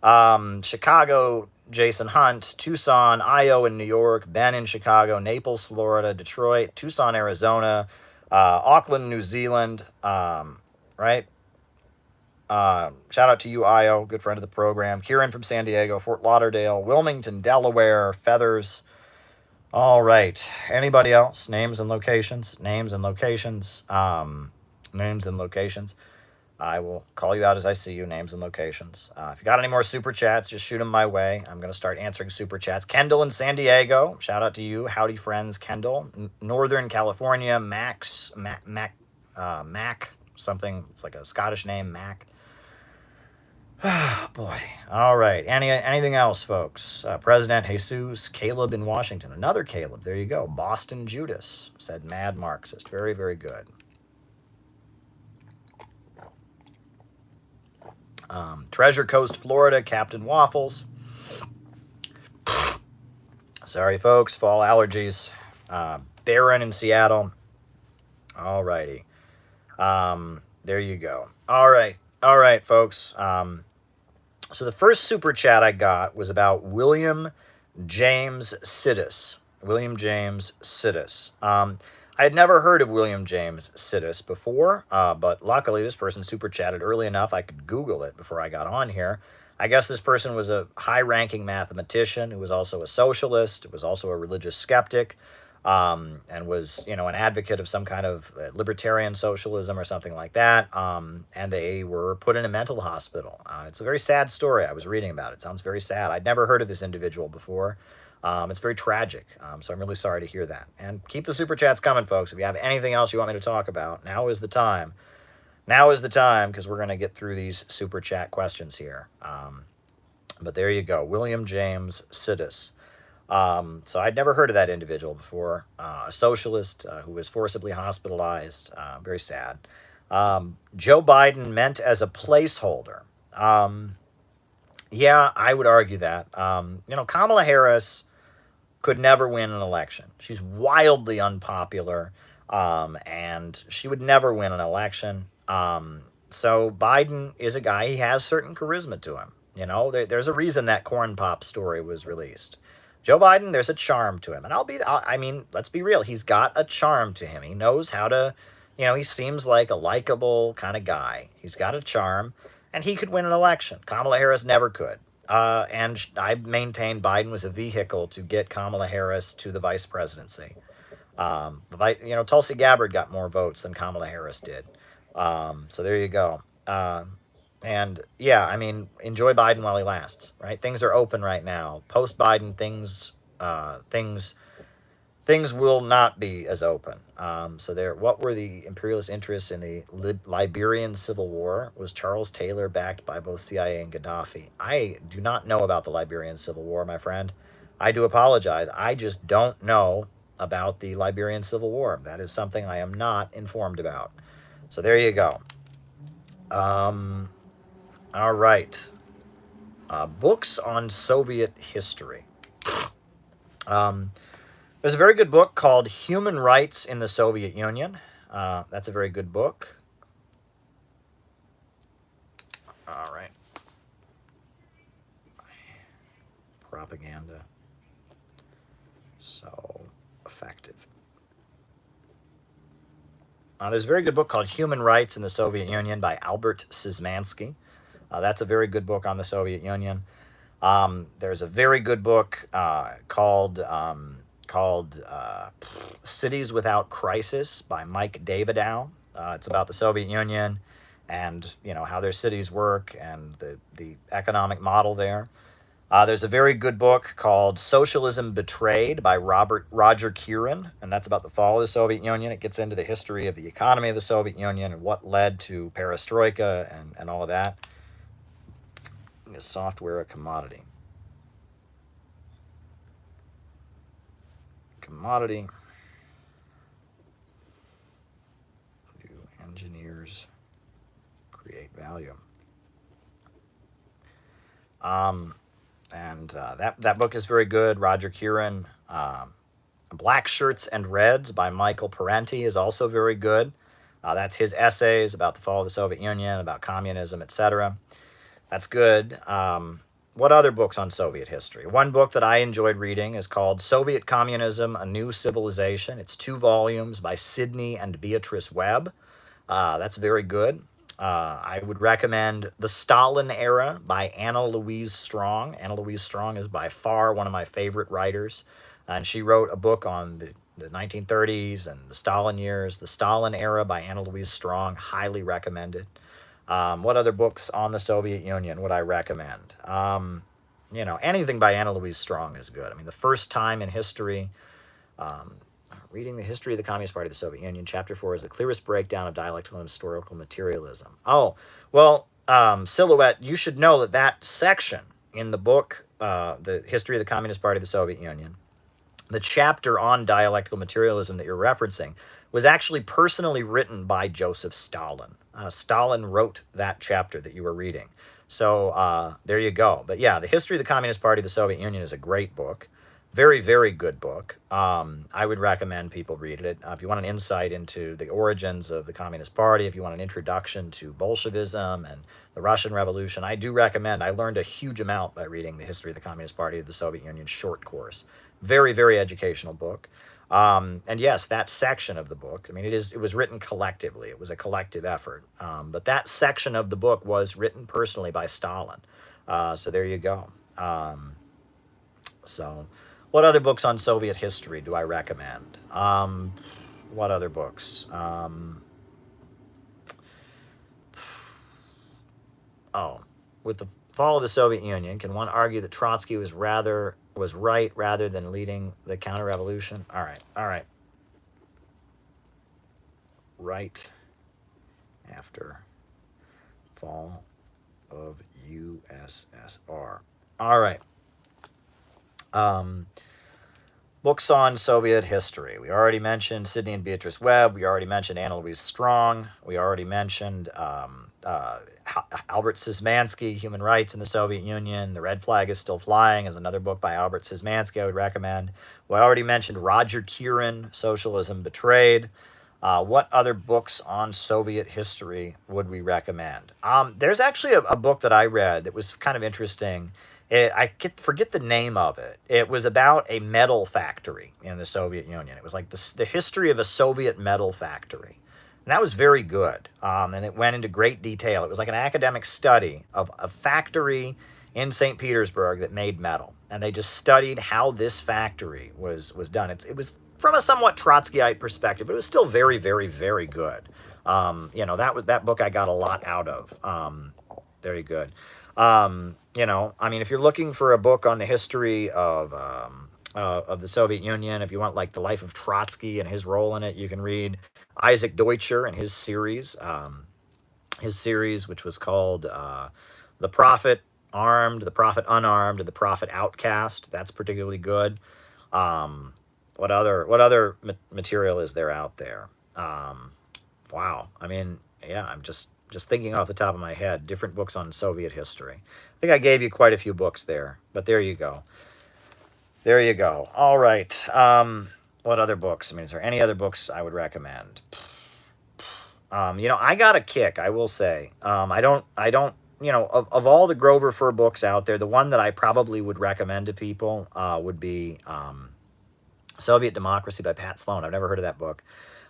Chicago, Jason Hunt, Tucson, Io in New York, Ben in Chicago, Naples, Florida, Detroit, Tucson, Arizona, Auckland, New Zealand, right? Shout out to you, Io, good friend of the program. Kieran from San Diego, Fort Lauderdale, Wilmington, Delaware, Feathers. All right. Anybody else? Names and locations. Names and locations. Names and locations. I will call you out as I see you, names and locations. If you got any more super chats, just shoot them my way. I'm going to start answering super chats. Kendall in San Diego, shout out to you. Howdy, friends, Kendall. Northern California, Mac, something. It's like a Scottish name, Mac. Boy. All right. Anything else, folks? President Jesus, Caleb in Washington. Another Caleb. There you go. Boston Judas, said Mad Marxist. Very, very good. Treasure Coast, Florida, Captain Waffles. Sorry, folks, fall allergies. Barron in Seattle. Alrighty. There you go. All right, folks. So the first super chat I got was about William James Sidis. William James Sidis. I had never heard of William James Sidis before, but luckily this person super chatted early enough I could Google it before I got on here. I guess this person was a high-ranking mathematician who was also a socialist, was also a religious skeptic, and was, an advocate of some kind of libertarian socialism or something like that. And they were put in a mental hospital. It's a very sad story. I was reading about it. It sounds very sad. I'd never heard of this individual before. It's very tragic. So I'm really sorry to hear that. And keep the super chats coming, folks. If you have anything else you want me to talk about, now is the time. Now is the time, because we're going to get through these super chat questions here. But there you go. William James Sidis. So I'd never heard of that individual before. A socialist who was forcibly hospitalized. Very sad. Joe Biden meant as a placeholder. Yeah, I would argue that. Kamala Harris could never win an election. She's wildly unpopular, and she would never win an election. So Biden is a guy, he has certain charisma to him. There's a reason that corn pop story was released. Joe Biden, there's a charm to him. And let's be real. He's got a charm to him. He knows how to, he seems like a likable kind of guy. He's got a charm, and he could win an election. Kamala Harris never could. And I maintain Biden was a vehicle to get Kamala Harris to the vice presidency. Tulsi Gabbard got more votes than Kamala Harris did. So there you go. And yeah, enjoy Biden while he lasts, right? Things are open right now. Post-Biden, things will not be as open. What were the imperialist interests in the Liberian Civil War? Was Charles Taylor backed by both CIA and Gaddafi? I do not know about the Liberian Civil War, my friend. I do apologize. I just don't know about the Liberian Civil War. That is something I am not informed about. So there you go. All right. Books on Soviet history. There's a very good book called Human Rights in the Soviet Union. That's a very good book. All right. Propaganda. So effective. There's a very good book called Human Rights in the Soviet Union by Albert Szymanski. That's a very good book on the Soviet Union. There's a very good book called Cities Without Crisis by Mike Davidow. It's about the Soviet Union and how their cities work and the economic model there. There's a very good book called Socialism Betrayed by Roger Kieran, and that's about the fall of the Soviet Union. It gets into the history of the economy of the Soviet Union and what led to perestroika and all of that. Is software a commodity? Commodity. Do engineers create value? That book is very good. Roger Kieran. Black Shirts and Reds by Michael Parenti is also very good. That's his essays about the fall of the Soviet Union, about communism, etc. That's good. What other books on Soviet history? One book that I enjoyed reading is called Soviet Communism, A New Civilization. It's 2 volumes by Sidney and Beatrice Webb. That's very good. I would recommend The Stalin Era by Anna Louise Strong. Anna Louise Strong is by far one of my favorite writers. And she wrote a book on the 1930s and the Stalin years. The Stalin Era by Anna Louise Strong, highly recommended. What other books on the Soviet Union would I recommend? Anything by Anna Louise Strong is good. The first time in history, reading the history of the Communist Party of the Soviet Union, Chapter 4 is the clearest breakdown of dialectical and historical materialism. Oh, well, Silhouette, you should know that section in the book, The History of the Communist Party of the Soviet Union, the chapter on dialectical materialism that you're referencing was actually personally written by Joseph Stalin. Stalin wrote that chapter that you were reading. So there you go. But yeah, The History of the Communist Party of the Soviet Union is a great book. Very, very good book. I would recommend people read it. If you want an insight into the origins of the Communist Party, if you want an introduction to Bolshevism and the Russian Revolution, I do recommend. I learned a huge amount by reading The History of the Communist Party of the Soviet Union short course. Very, very educational book. And yes, that section of the book, I mean, it was written collectively. It was a collective effort. But that section of the book was written personally by Stalin. So there you go. So what other books on Soviet history do I recommend? What other books? With the fall of the Soviet Union, can one argue that Trotsky was right rather than leading the counter-revolution? All right. Right after fall of USSR. All right. Books on Soviet history. We already mentioned Sidney and Beatrice Webb. We already mentioned Anna Louise Strong. We already mentioned Albert Szymanski, Human Rights in the Soviet Union. The Red Flag is Still Flying is another book by Albert Szymanski I would recommend. We already mentioned Roger Kieran, Socialism Betrayed. What other books on Soviet history would we recommend? There's actually a book that I read that was kind of interesting. Forget the name of it. It was about a metal factory in the Soviet Union. It was like the history of a Soviet metal factory. And that was very good. And it went into great detail. It was like an academic study of a factory in St. Petersburg that made metal. And they just studied how this factory was done. It was from a somewhat Trotskyite perspective, but it was still very, very, very good. That book I got a lot out of. Very good. If you're looking for a book on the history of the Soviet Union, if you want like the life of Trotsky and his role in it, you can read Isaac Deutscher and his series, which was called The Prophet Armed, The Prophet Unarmed, and The Prophet Outcast. That's particularly good. What other material is there out there? Wow. I mean, yeah, I'm just thinking off the top of my head, different books on Soviet history. I think I gave you quite a few books there, but there you go. There you go. All right. What other books? I mean, is there any other books I would recommend? I got a kick, I will say. I don't, of all the Grover Fur books out there, the one that I probably would recommend to people would be Soviet Democracy by Pat Sloan. I've never heard of that book.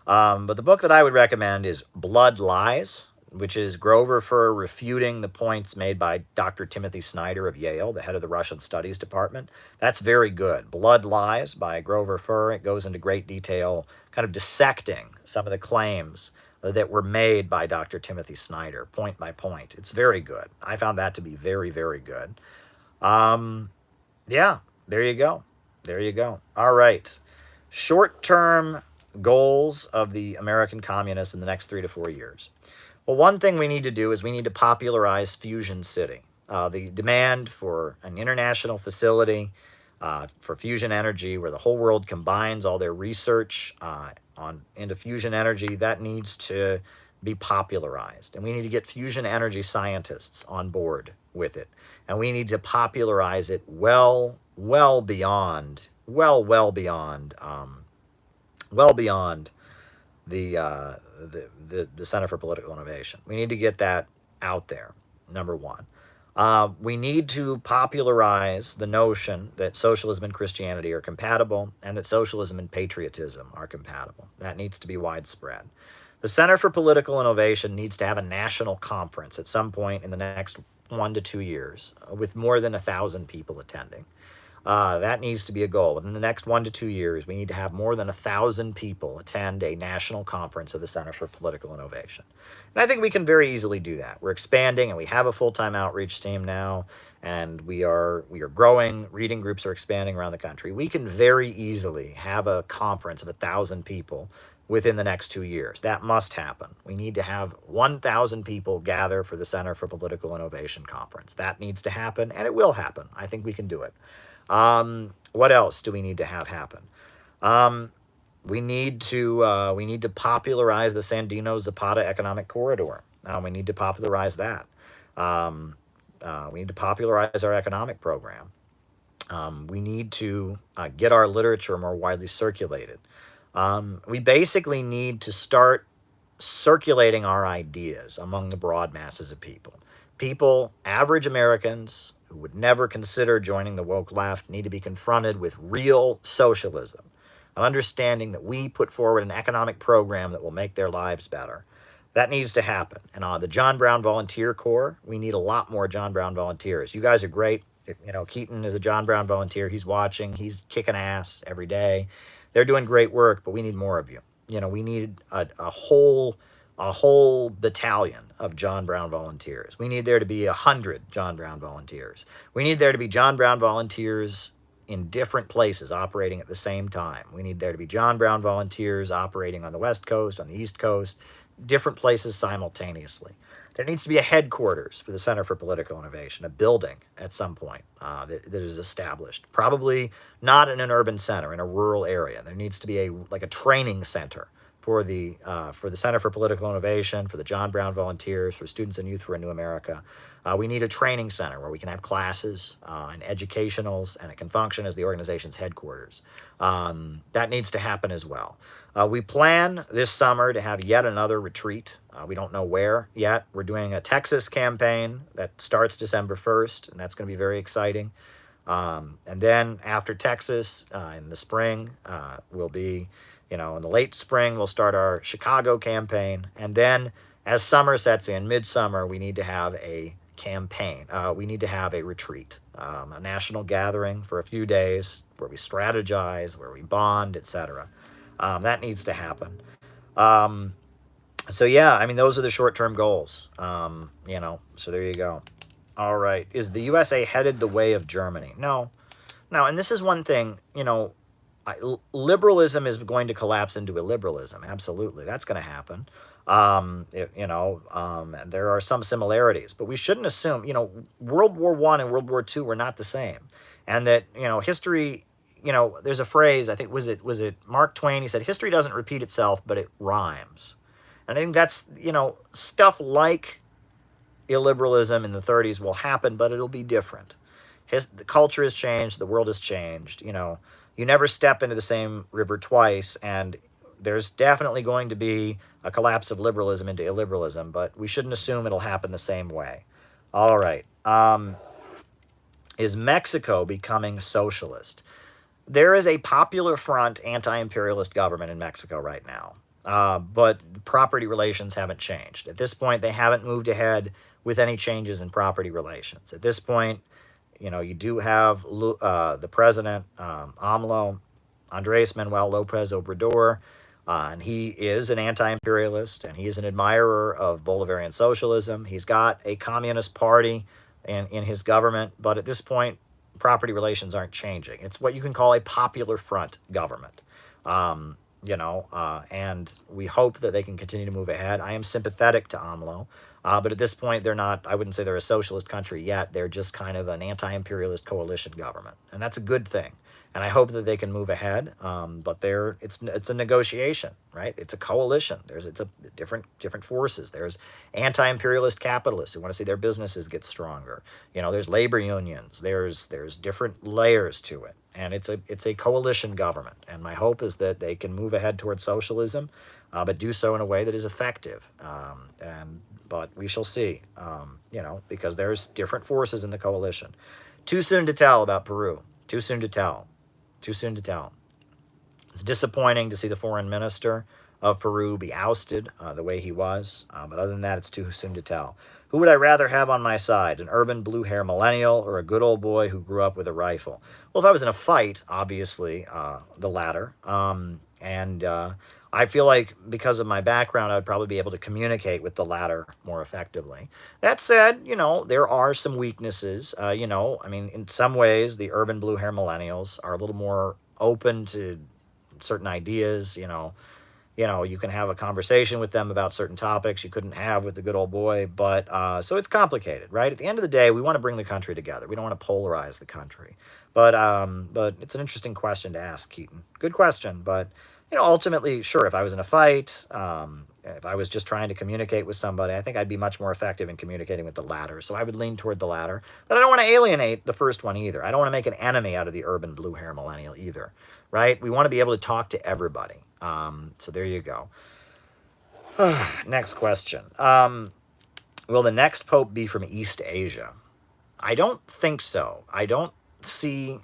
But the book that I would recommend is Blood Lies, which is Grover Fur refuting the points made by Dr. Timothy Snyder of Yale, the head of the Russian Studies Department. That's very good. Blood Lies by Grover Fur. It goes into great detail, kind of dissecting some of the claims that were made by Dr. Timothy Snyder, point by point. It's very good. I found that to be very, very good. Yeah, there you go. There you go. All right. Short-term goals of the American communists in the next 3 to 4 years. Well, one thing we need to do is we need to popularize Fusion City. The demand for an international facility for fusion energy where the whole world combines all their research into fusion energy, that needs to be popularized. And we need to get fusion energy scientists on board with it. And we need to popularize it well beyond the Center for Political Innovation. We need to get that out there, number one. We need to popularize the notion that socialism and Christianity are compatible and that socialism and patriotism are compatible. That needs to be widespread. The Center for Political Innovation needs to have a national conference at some point in the next 1 to 2 years with more than 1,000 people attending. That needs to be a goal. Within the next 1 to 2 years, we need to have more than 1,000 people attend a national conference of the Center for Political Innovation. And I think we can very easily do that. We're expanding, and we have a full-time outreach team now, and we are growing. Reading groups are expanding around the country. We can very easily have a conference of 1,000 people within the next 2 years. That must happen. We need to have 1,000 people gather for the Center for Political Innovation conference. That needs to happen, and it will happen. I think we can do it. What else do we need to have happen? We need to popularize the Sandino-Zapata economic corridor. We need to popularize that. We need to popularize our economic program. We need to get our literature more widely circulated. We basically need to start circulating our ideas among the broad masses of people. People, average Americans, who would never consider joining the woke left, need to be confronted with real socialism, an understanding that we put forward an economic program that will make their lives better. That needs to happen. And the John Brown Volunteer Corps, we need a lot more John Brown volunteers. You guys are great. Keaton is a John Brown volunteer. He's watching. He's kicking ass every day. They're doing great work, but we need more of you. We need a whole battalion of John Brown volunteers. We need there to be 100 John Brown volunteers. We need there to be John Brown volunteers in different places operating at the same time. We need there to be John Brown volunteers operating on the West Coast, on the East Coast, different places simultaneously. There needs to be a headquarters for the Center for Political Innovation, a building at some point that is established. Probably not in an urban center, in a rural area. There needs to be a training center for the Center for Political Innovation, for the John Brown Volunteers, for Students and Youth for a New America. We need a training center where we can have classes and educationals, and it can function as the organization's headquarters. That needs to happen as well. We plan this summer to have yet another retreat. We don't know where yet. We're doing a Texas campaign that starts December 1st, and that's going to be very exciting. And then after Texas, in the spring, we'll be, in the late spring, we'll start our Chicago campaign. And then as summer sets in, midsummer, we need to have a campaign. We need to have a retreat, a national gathering for a few days where we strategize, where we bond, etc. That needs to happen. So yeah, those are the short-term goals. So there you go. All right. Is the USA headed the way of Germany? No. And this is one thing, liberalism is going to collapse into illiberalism. Absolutely. That's going to happen. There are some similarities, but we shouldn't assume, World War I and World War II were not the same. And that, history, there's a phrase, I think, was it Mark Twain? He said, history doesn't repeat itself, but it rhymes. And I think that's, stuff like illiberalism in the 30s will happen, but it'll be different. The culture has changed. The world has changed. You never step into the same river twice, and there's definitely going to be a collapse of liberalism into illiberalism, but we shouldn't assume it'll happen the same way. All right. Is Mexico becoming socialist? There is a Popular Front anti-imperialist government in Mexico right now, but property relations haven't changed. At this point, they haven't moved ahead with any changes in property relations. At this point, you do have the president, AMLO, Andres Manuel Lopez Obrador, and he is an anti-imperialist, and he is an admirer of Bolivarian socialism. He's got a communist party in his government, but at this point, property relations aren't changing. It's what you can call a Popular Front government. And we hope that they can continue to move ahead. I am sympathetic to AMLO, but at this point, they're not, I wouldn't say they're a socialist country yet. They're just kind of an anti-imperialist coalition government, and that's a good thing. And I hope that they can move ahead, but it's a negotiation, right? It's a coalition. It's a different forces. There's anti-imperialist capitalists who want to see their businesses get stronger. There's labor unions. There's different layers to it, and it's a coalition government. And my hope is that they can move ahead towards socialism, but do so in a way that is effective. But we shall see, because there's different forces in the coalition. Too soon to tell about Peru. Too soon to tell. It's disappointing to see the foreign minister of Peru be ousted the way he was. But other than that, it's too soon to tell. Who would I rather have on my side, an urban blue-hair millennial or a good old boy who grew up with a rifle? Well, if I was in a fight, obviously, the latter. I feel like because of my background, I would probably be able to communicate with the latter more effectively. That said, there are some weaknesses. In some ways, the urban blue-hair millennials are a little more open to certain ideas. You can have a conversation with them about certain topics you couldn't have with the good old boy. But so it's complicated, right? At the end of the day, we want to bring the country together. We don't want to polarize the country. But it's an interesting question to ask, Keaton. Good question, but ultimately, sure, if I was in a fight, if I was just trying to communicate with somebody, I think I'd be much more effective in communicating with the latter. So I would lean toward the latter. But I don't want to alienate the first one either. I don't want to make an enemy out of the urban blue hair millennial either, right? We want to be able to talk to everybody. So there you go. Next question. Will the next pope be from East Asia? I don't think so. I don't see,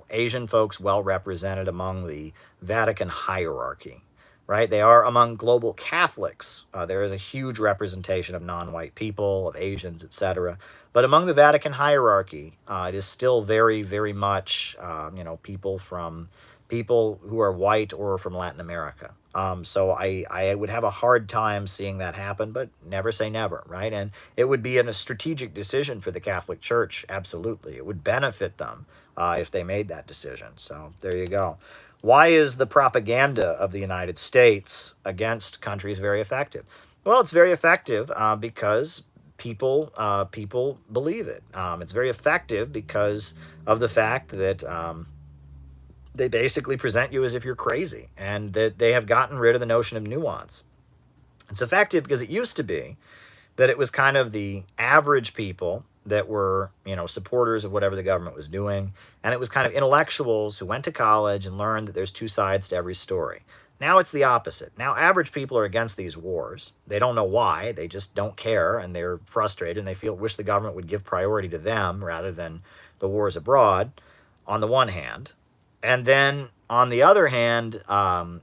Asian folks well represented among the Vatican hierarchy, right? They are among global Catholics. There is a huge representation of non-white people, of Asians, etc. But among the Vatican hierarchy, it is still very, very much, people who are white or from Latin America. So I would have a hard time seeing that happen, but never say never, right? And it would be a strategic decision for the Catholic Church, absolutely. It would benefit them if they made that decision. So there you go. Why is the propaganda of the United States against countries very effective? Well, it's very effective because people believe it. It's very effective because of the fact that they basically present you as if you're crazy, and that they have gotten rid of the notion of nuance. It's effective because it used to be that it was kind of the average people that were, supporters of whatever the government was doing, and it was kind of intellectuals who went to college and learned that there's two sides to every story. Now it's the opposite. Now average people are against these wars. They don't know why. They just don't care, and they're frustrated, and they wish the government would give priority to them rather than the wars abroad, on the one hand. And then on the other hand,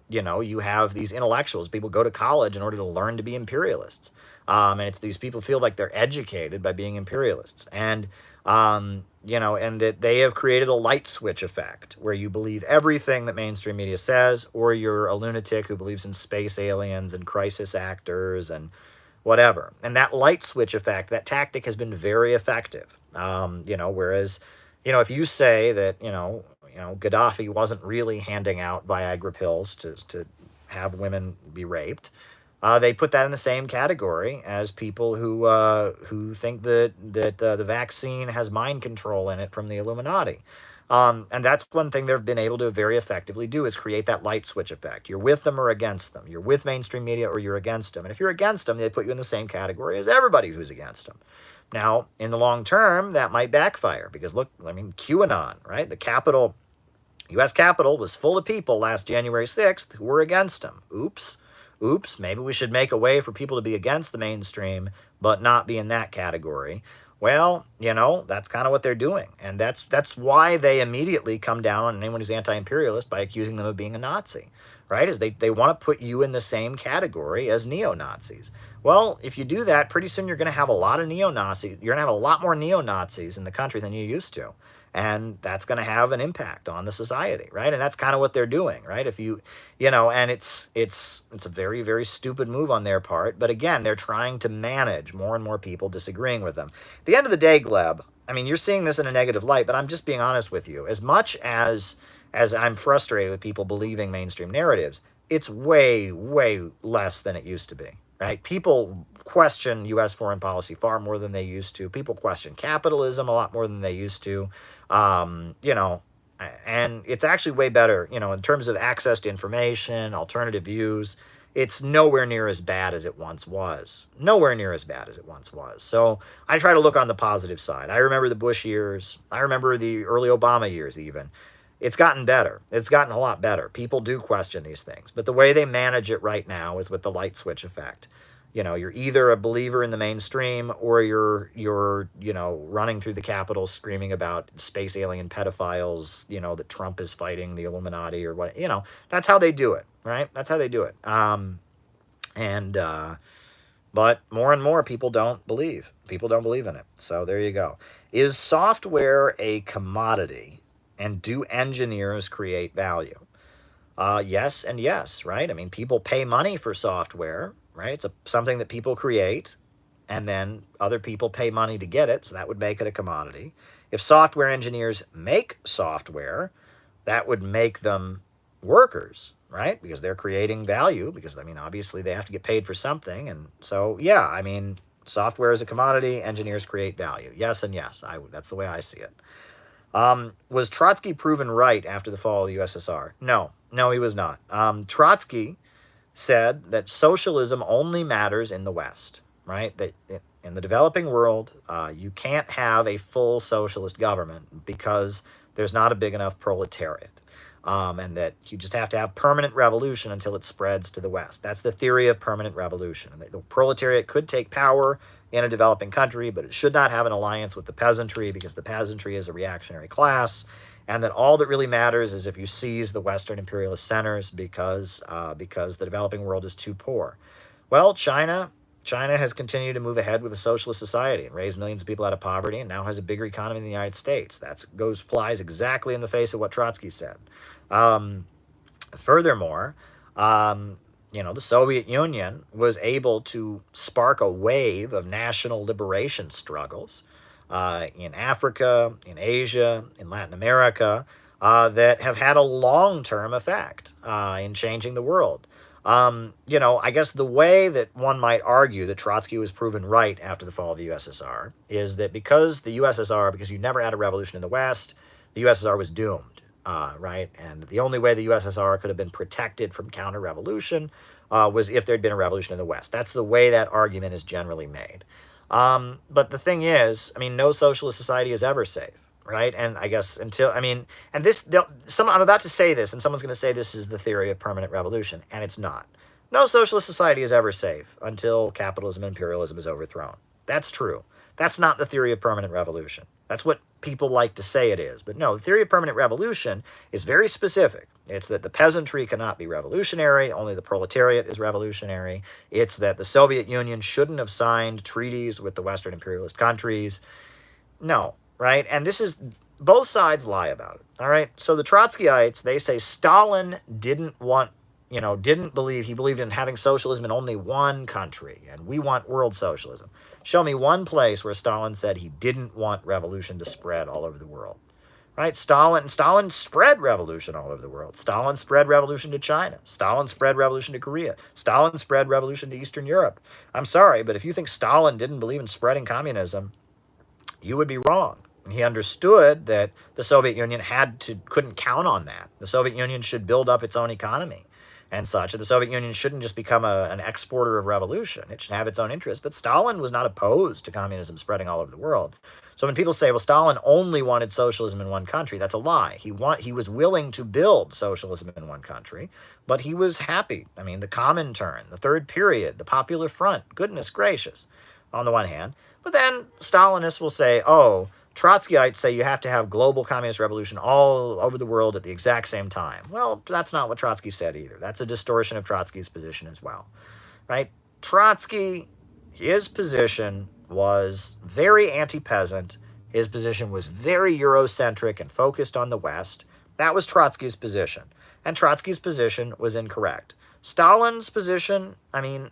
you have these intellectuals. People go to college in order to learn to be imperialists. And it's these people feel like they're educated by being imperialists. And, and that they have created a light switch effect where you believe everything that mainstream media says, or you're a lunatic who believes in space aliens and crisis actors and whatever. And that light switch effect, that tactic has been very effective. Whereas, if you say that, Gaddafi wasn't really handing out Viagra pills to have women be raped, they put that in the same category as people who think that the vaccine has mind control in it from the Illuminati. And that's one thing they've been able to very effectively do, is create that light switch effect. You're with them or against them. You're with mainstream media or you're against them. And if you're against them, they put you in the same category as everybody who's against them. Now, in the long term, that might backfire because, look, QAnon, right? The U.S. Capitol was full of people last January 6th who were against him. Oops. Maybe we should make a way for people to be against the mainstream, but not be in that category. Well, that's kind of what they're doing. And that's why they immediately come down on anyone who's anti-imperialist by accusing them of being a Nazi, right? Is they want to put you in the same category as neo-Nazis. Well, if you do that, pretty soon you're going to have a lot of neo-Nazis. You're going to have a lot more neo-Nazis in the country than you used to. And that's going to have an impact on the society, right? And that's kind of what they're doing, right? If and it's a very, very stupid move on their part. But again, they're trying to manage more and more people disagreeing with them. At the end of the day, Gleb, you're seeing this in a negative light, but I'm just being honest with you. As much as I'm frustrated with people believing mainstream narratives, it's way, way less than it used to be, right? People question U.S. foreign policy far more than they used to. People question capitalism a lot more than they used to. And it's actually way better, in terms of access to information, alternative views. It's nowhere near as bad as it once was. Nowhere near as bad as it once was. So I try to look on the positive side. I remember the Bush years. I remember the early Obama years even. It's gotten better. It's gotten a lot better. People do question these things. But the way they manage it right now is with the light switch effect. You're either a believer in the mainstream or you're running through the Capitol screaming about space alien pedophiles, that Trump is fighting the Illuminati or what, that's how they do it, right? That's how they do it. But more and more people don't believe. People don't believe in it. So there you go. Is software a commodity, and do engineers create value? Yes and yes, right? People pay money for software, right? It's something that people create, and then other people pay money to get it, so that would make it a commodity. If software engineers make software, that would make them workers, right? Because they're creating value, because, obviously they have to get paid for something. And so, yeah, software is a commodity, engineers create value. Yes and yes, that's the way I see it. Was Trotsky proven right after the fall of the USSR? No, No, he was not. Trotsky said that socialism only matters in the West, right? That in the developing world, you can't have a full socialist government because there's not a big enough proletariat. And that you just have to have permanent revolution until it spreads to the West. That's the theory of permanent revolution. And the proletariat could take power in a developing country, but it should not have an alliance with the peasantry because the peasantry is a reactionary class. And that all that really matters is if you seize the Western imperialist centers because the developing world is too poor. Well, China has continued to move ahead with a socialist society and raised millions of people out of poverty and now has a bigger economy than the United States. That flies exactly in the face of what Trotsky said. Furthermore, the Soviet Union was able to spark a wave of national liberation struggles in Africa, in Asia, in Latin America, that have had a long-term effect in changing the world. I guess the way that one might argue that Trotsky was proven right after the fall of the USSR is that because you never had a revolution in the West, the USSR was doomed, right? And the only way the USSR could have been protected from counter-revolution was if there'd been a revolution in the West. That's the way that argument is generally made. But the thing is, no socialist society is ever safe, right? And I guess I'm about to say this, and someone's going to say this is the theory of permanent revolution, and it's not. No socialist society is ever safe until capitalism and imperialism is overthrown. That's true. That's not the theory of permanent revolution. That's what people like to say it is. But no, the theory of permanent revolution is very specific. It's that the peasantry cannot be revolutionary, only the proletariat is revolutionary. It's that the Soviet Union shouldn't have signed treaties with the Western imperialist countries. No, right? And both sides lie about it, all right? So the Trotskyites, they say Stalin didn't believe, he believed in having socialism in only one country, and we want world socialism. Show me one place where Stalin said he didn't want revolution to spread all over the world, right? Stalin spread revolution all over the world. Stalin spread revolution to China. Stalin spread revolution to Korea. Stalin spread revolution to Eastern Europe. I'm sorry, but if you think Stalin didn't believe in spreading communism, you would be wrong. He understood that the Soviet Union couldn't count on that. The Soviet Union should build up its own economy and such. And the Soviet Union shouldn't just become an exporter of revolution. It should have its own interests. But Stalin was not opposed to communism spreading all over the world. So when people say, well, Stalin only wanted socialism in one country, that's a lie. He was willing to build socialism in one country, but he was happy. The Comintern, the Third Period, the Popular Front, goodness gracious, on the one hand. But then Stalinists will say, oh, Trotskyites say you have to have global communist revolution all over the world at the exact same time. Well, that's not what Trotsky said either. That's a distortion of Trotsky's position as well, right? Trotsky, his position was very anti-peasant. His position was very Eurocentric and focused on the West. That was Trotsky's position. And Trotsky's position was incorrect. Stalin's position,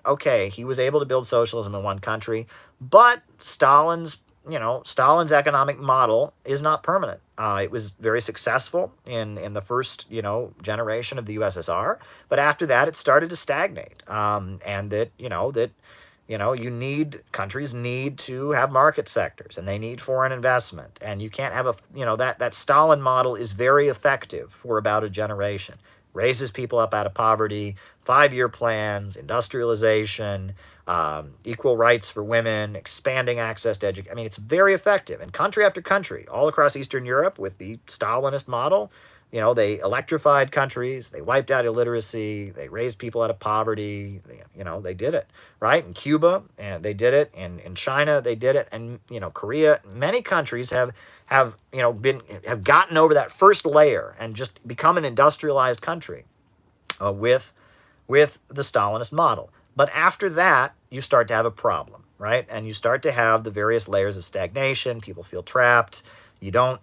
okay, he was able to build socialism in one country, but Stalin's economic model is not permanent. It was very successful in the first, generation of the USSR, but after that it started to stagnate. And countries need to have market sectors and they need foreign investment. And you can't have that Stalin model is very effective for about a generation. Raises people up out of poverty, 5-year plans, industrialization, equal rights for women, expanding access to education. It's very effective. And country after country, all across Eastern Europe with the Stalinist model, they electrified countries, they wiped out illiteracy, they raised people out of poverty, they did it, right? In Cuba, and they did it. In China, they did it. And, Korea, many countries have gotten over that first layer and just become an industrialized country with the Stalinist model. But after that, you start to have a problem, right? And you start to have the various layers of stagnation. People feel trapped. You don't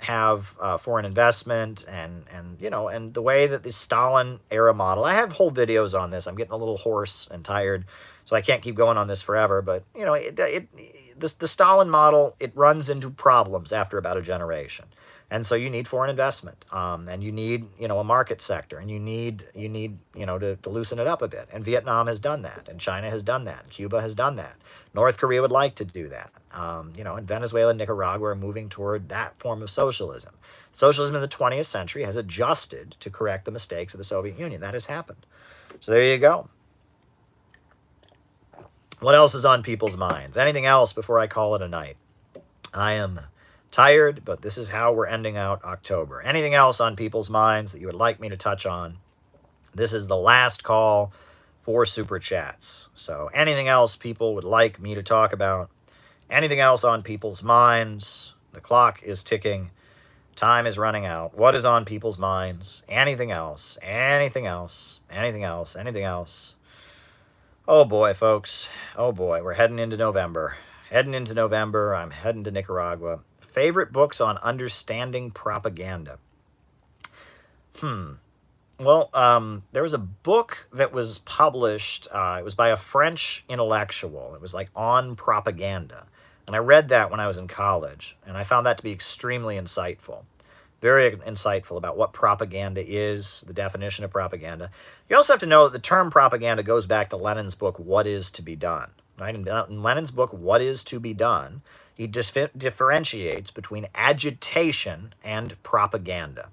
have foreign investment and the way that the Stalin era model. I have whole videos on this. I'm getting a little hoarse and tired, so I can't keep going on this forever. But the Stalin model, it runs into problems after about a generation. And so you need foreign investment, and you need, a market sector, and you need, to loosen it up a bit. And Vietnam has done that, and China has done that, and Cuba has done that. North Korea would like to do that. And Venezuela and Nicaragua are moving toward that form of socialism. Socialism in the 20th century has adjusted to correct the mistakes of the Soviet Union. That has happened. So there you go. What else is on people's minds? Anything else before I call it a night? I am tired, but this is how we're ending out October. Anything else on people's minds that you would like me to touch on? This is the last call for super chats. So anything else people would like me to talk about? Anything else on people's minds? The clock is ticking. Time is running out. What is on people's minds? Anything else? Anything else? Anything else? Anything else? Oh boy, folks. Oh boy, we're heading into November. I'm heading to Nicaragua. Favorite books on understanding propaganda. Well, there was a book that was published. It was by a French intellectual. It was like on propaganda. And I read that when I was in college, and I found that to be extremely insightful. Very insightful about what propaganda is, the definition of propaganda. You also have to know that the term propaganda goes back to Lenin's book, What Is to Be Done. Right? In Lenin's book, What Is to Be Done, he differentiates between agitation and propaganda.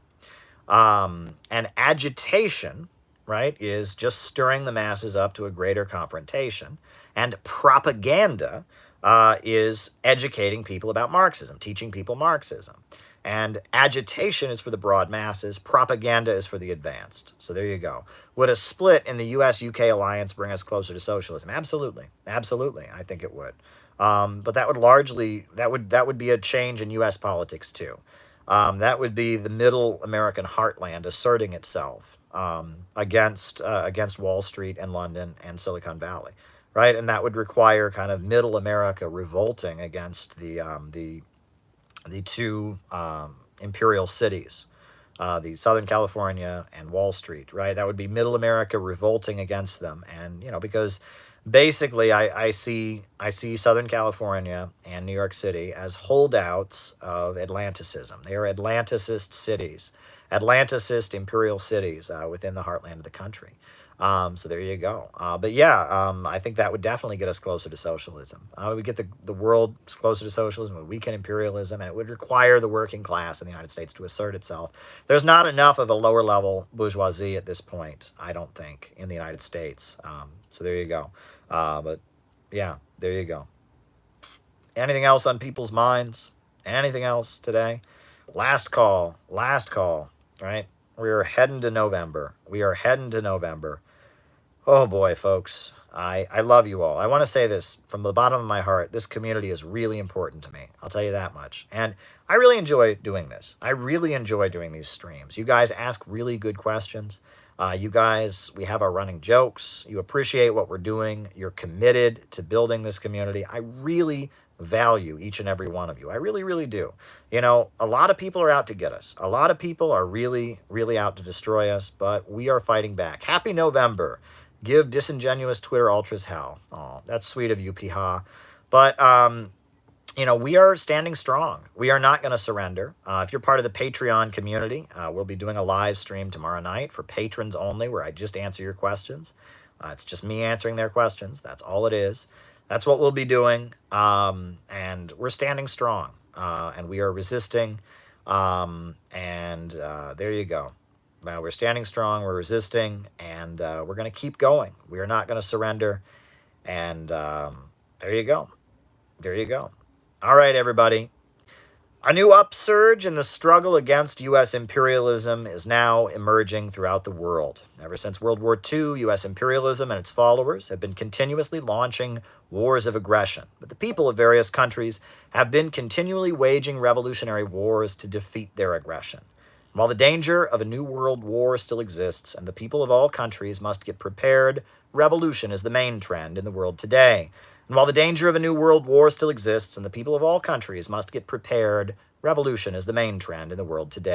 And agitation, right, is just stirring the masses up to a greater confrontation. And propaganda is educating people about Marxism, teaching people Marxism. And agitation is for the broad masses. Propaganda is for the advanced. So there you go. Would a split in the U.S.-UK alliance bring us closer to socialism? Absolutely. Absolutely. I think it would. But that would be a change in U.S. politics too. That would be the middle American heartland asserting itself against Wall Street and London and Silicon Valley, right? And that would require kind of middle America revolting against the two imperial cities, the Southern California and Wall Street, right? That would be middle America revolting against them. And, because basically I see Southern California and New York City as holdouts of Atlanticism. They are Atlanticist cities, Atlanticist imperial cities within the heartland of the country. So there you go. But yeah, I think that would definitely get us closer to socialism. We would get the world closer to socialism, it would weaken imperialism, and it would require the working class in the United States to assert itself. There's not enough of a lower level bourgeoisie at this point, I don't think, in the United States. So there you go. But yeah, there you go. Anything else on people's minds? Anything else today? Last call, right? We're heading to November. Oh boy, folks, I love you all. I want to say this from the bottom of my heart. This community is really important to me. I'll tell you that much. And I really enjoy doing this. I really enjoy doing these streams. You guys ask really good questions. You guys, we have our running jokes. You appreciate what we're doing. You're committed to building this community. I really value each and every one of you. I really, really do. A lot of people are out to get us. A lot of people are really, really out to destroy us, but we are fighting back. Happy November. Give disingenuous Twitter ultras hell. Oh, that's sweet of you, Piha. But, we are standing strong. We are not going to surrender. If you're part of the Patreon community, we'll be doing a live stream tomorrow night for patrons only, where I just answer your questions. It's just me answering their questions. That's all it is. That's what we'll be doing. And we're standing strong. And we are resisting. And there you go. We're standing strong, we're resisting, and we're going to keep going. We are not going to surrender. And there you go. There you go. All right, everybody. A new upsurge in the struggle against U.S. imperialism is now emerging throughout the world. Ever since World War II, U.S. imperialism and its followers have been continuously launching wars of aggression. But the people of various countries have been continually waging revolutionary wars to defeat their aggression. While the danger of a new world war still exists and the people of all countries must get prepared, revolution is the main trend in the world today. And while the danger of a new world war still exists and the people of all countries must get prepared, revolution is the main trend in the world today.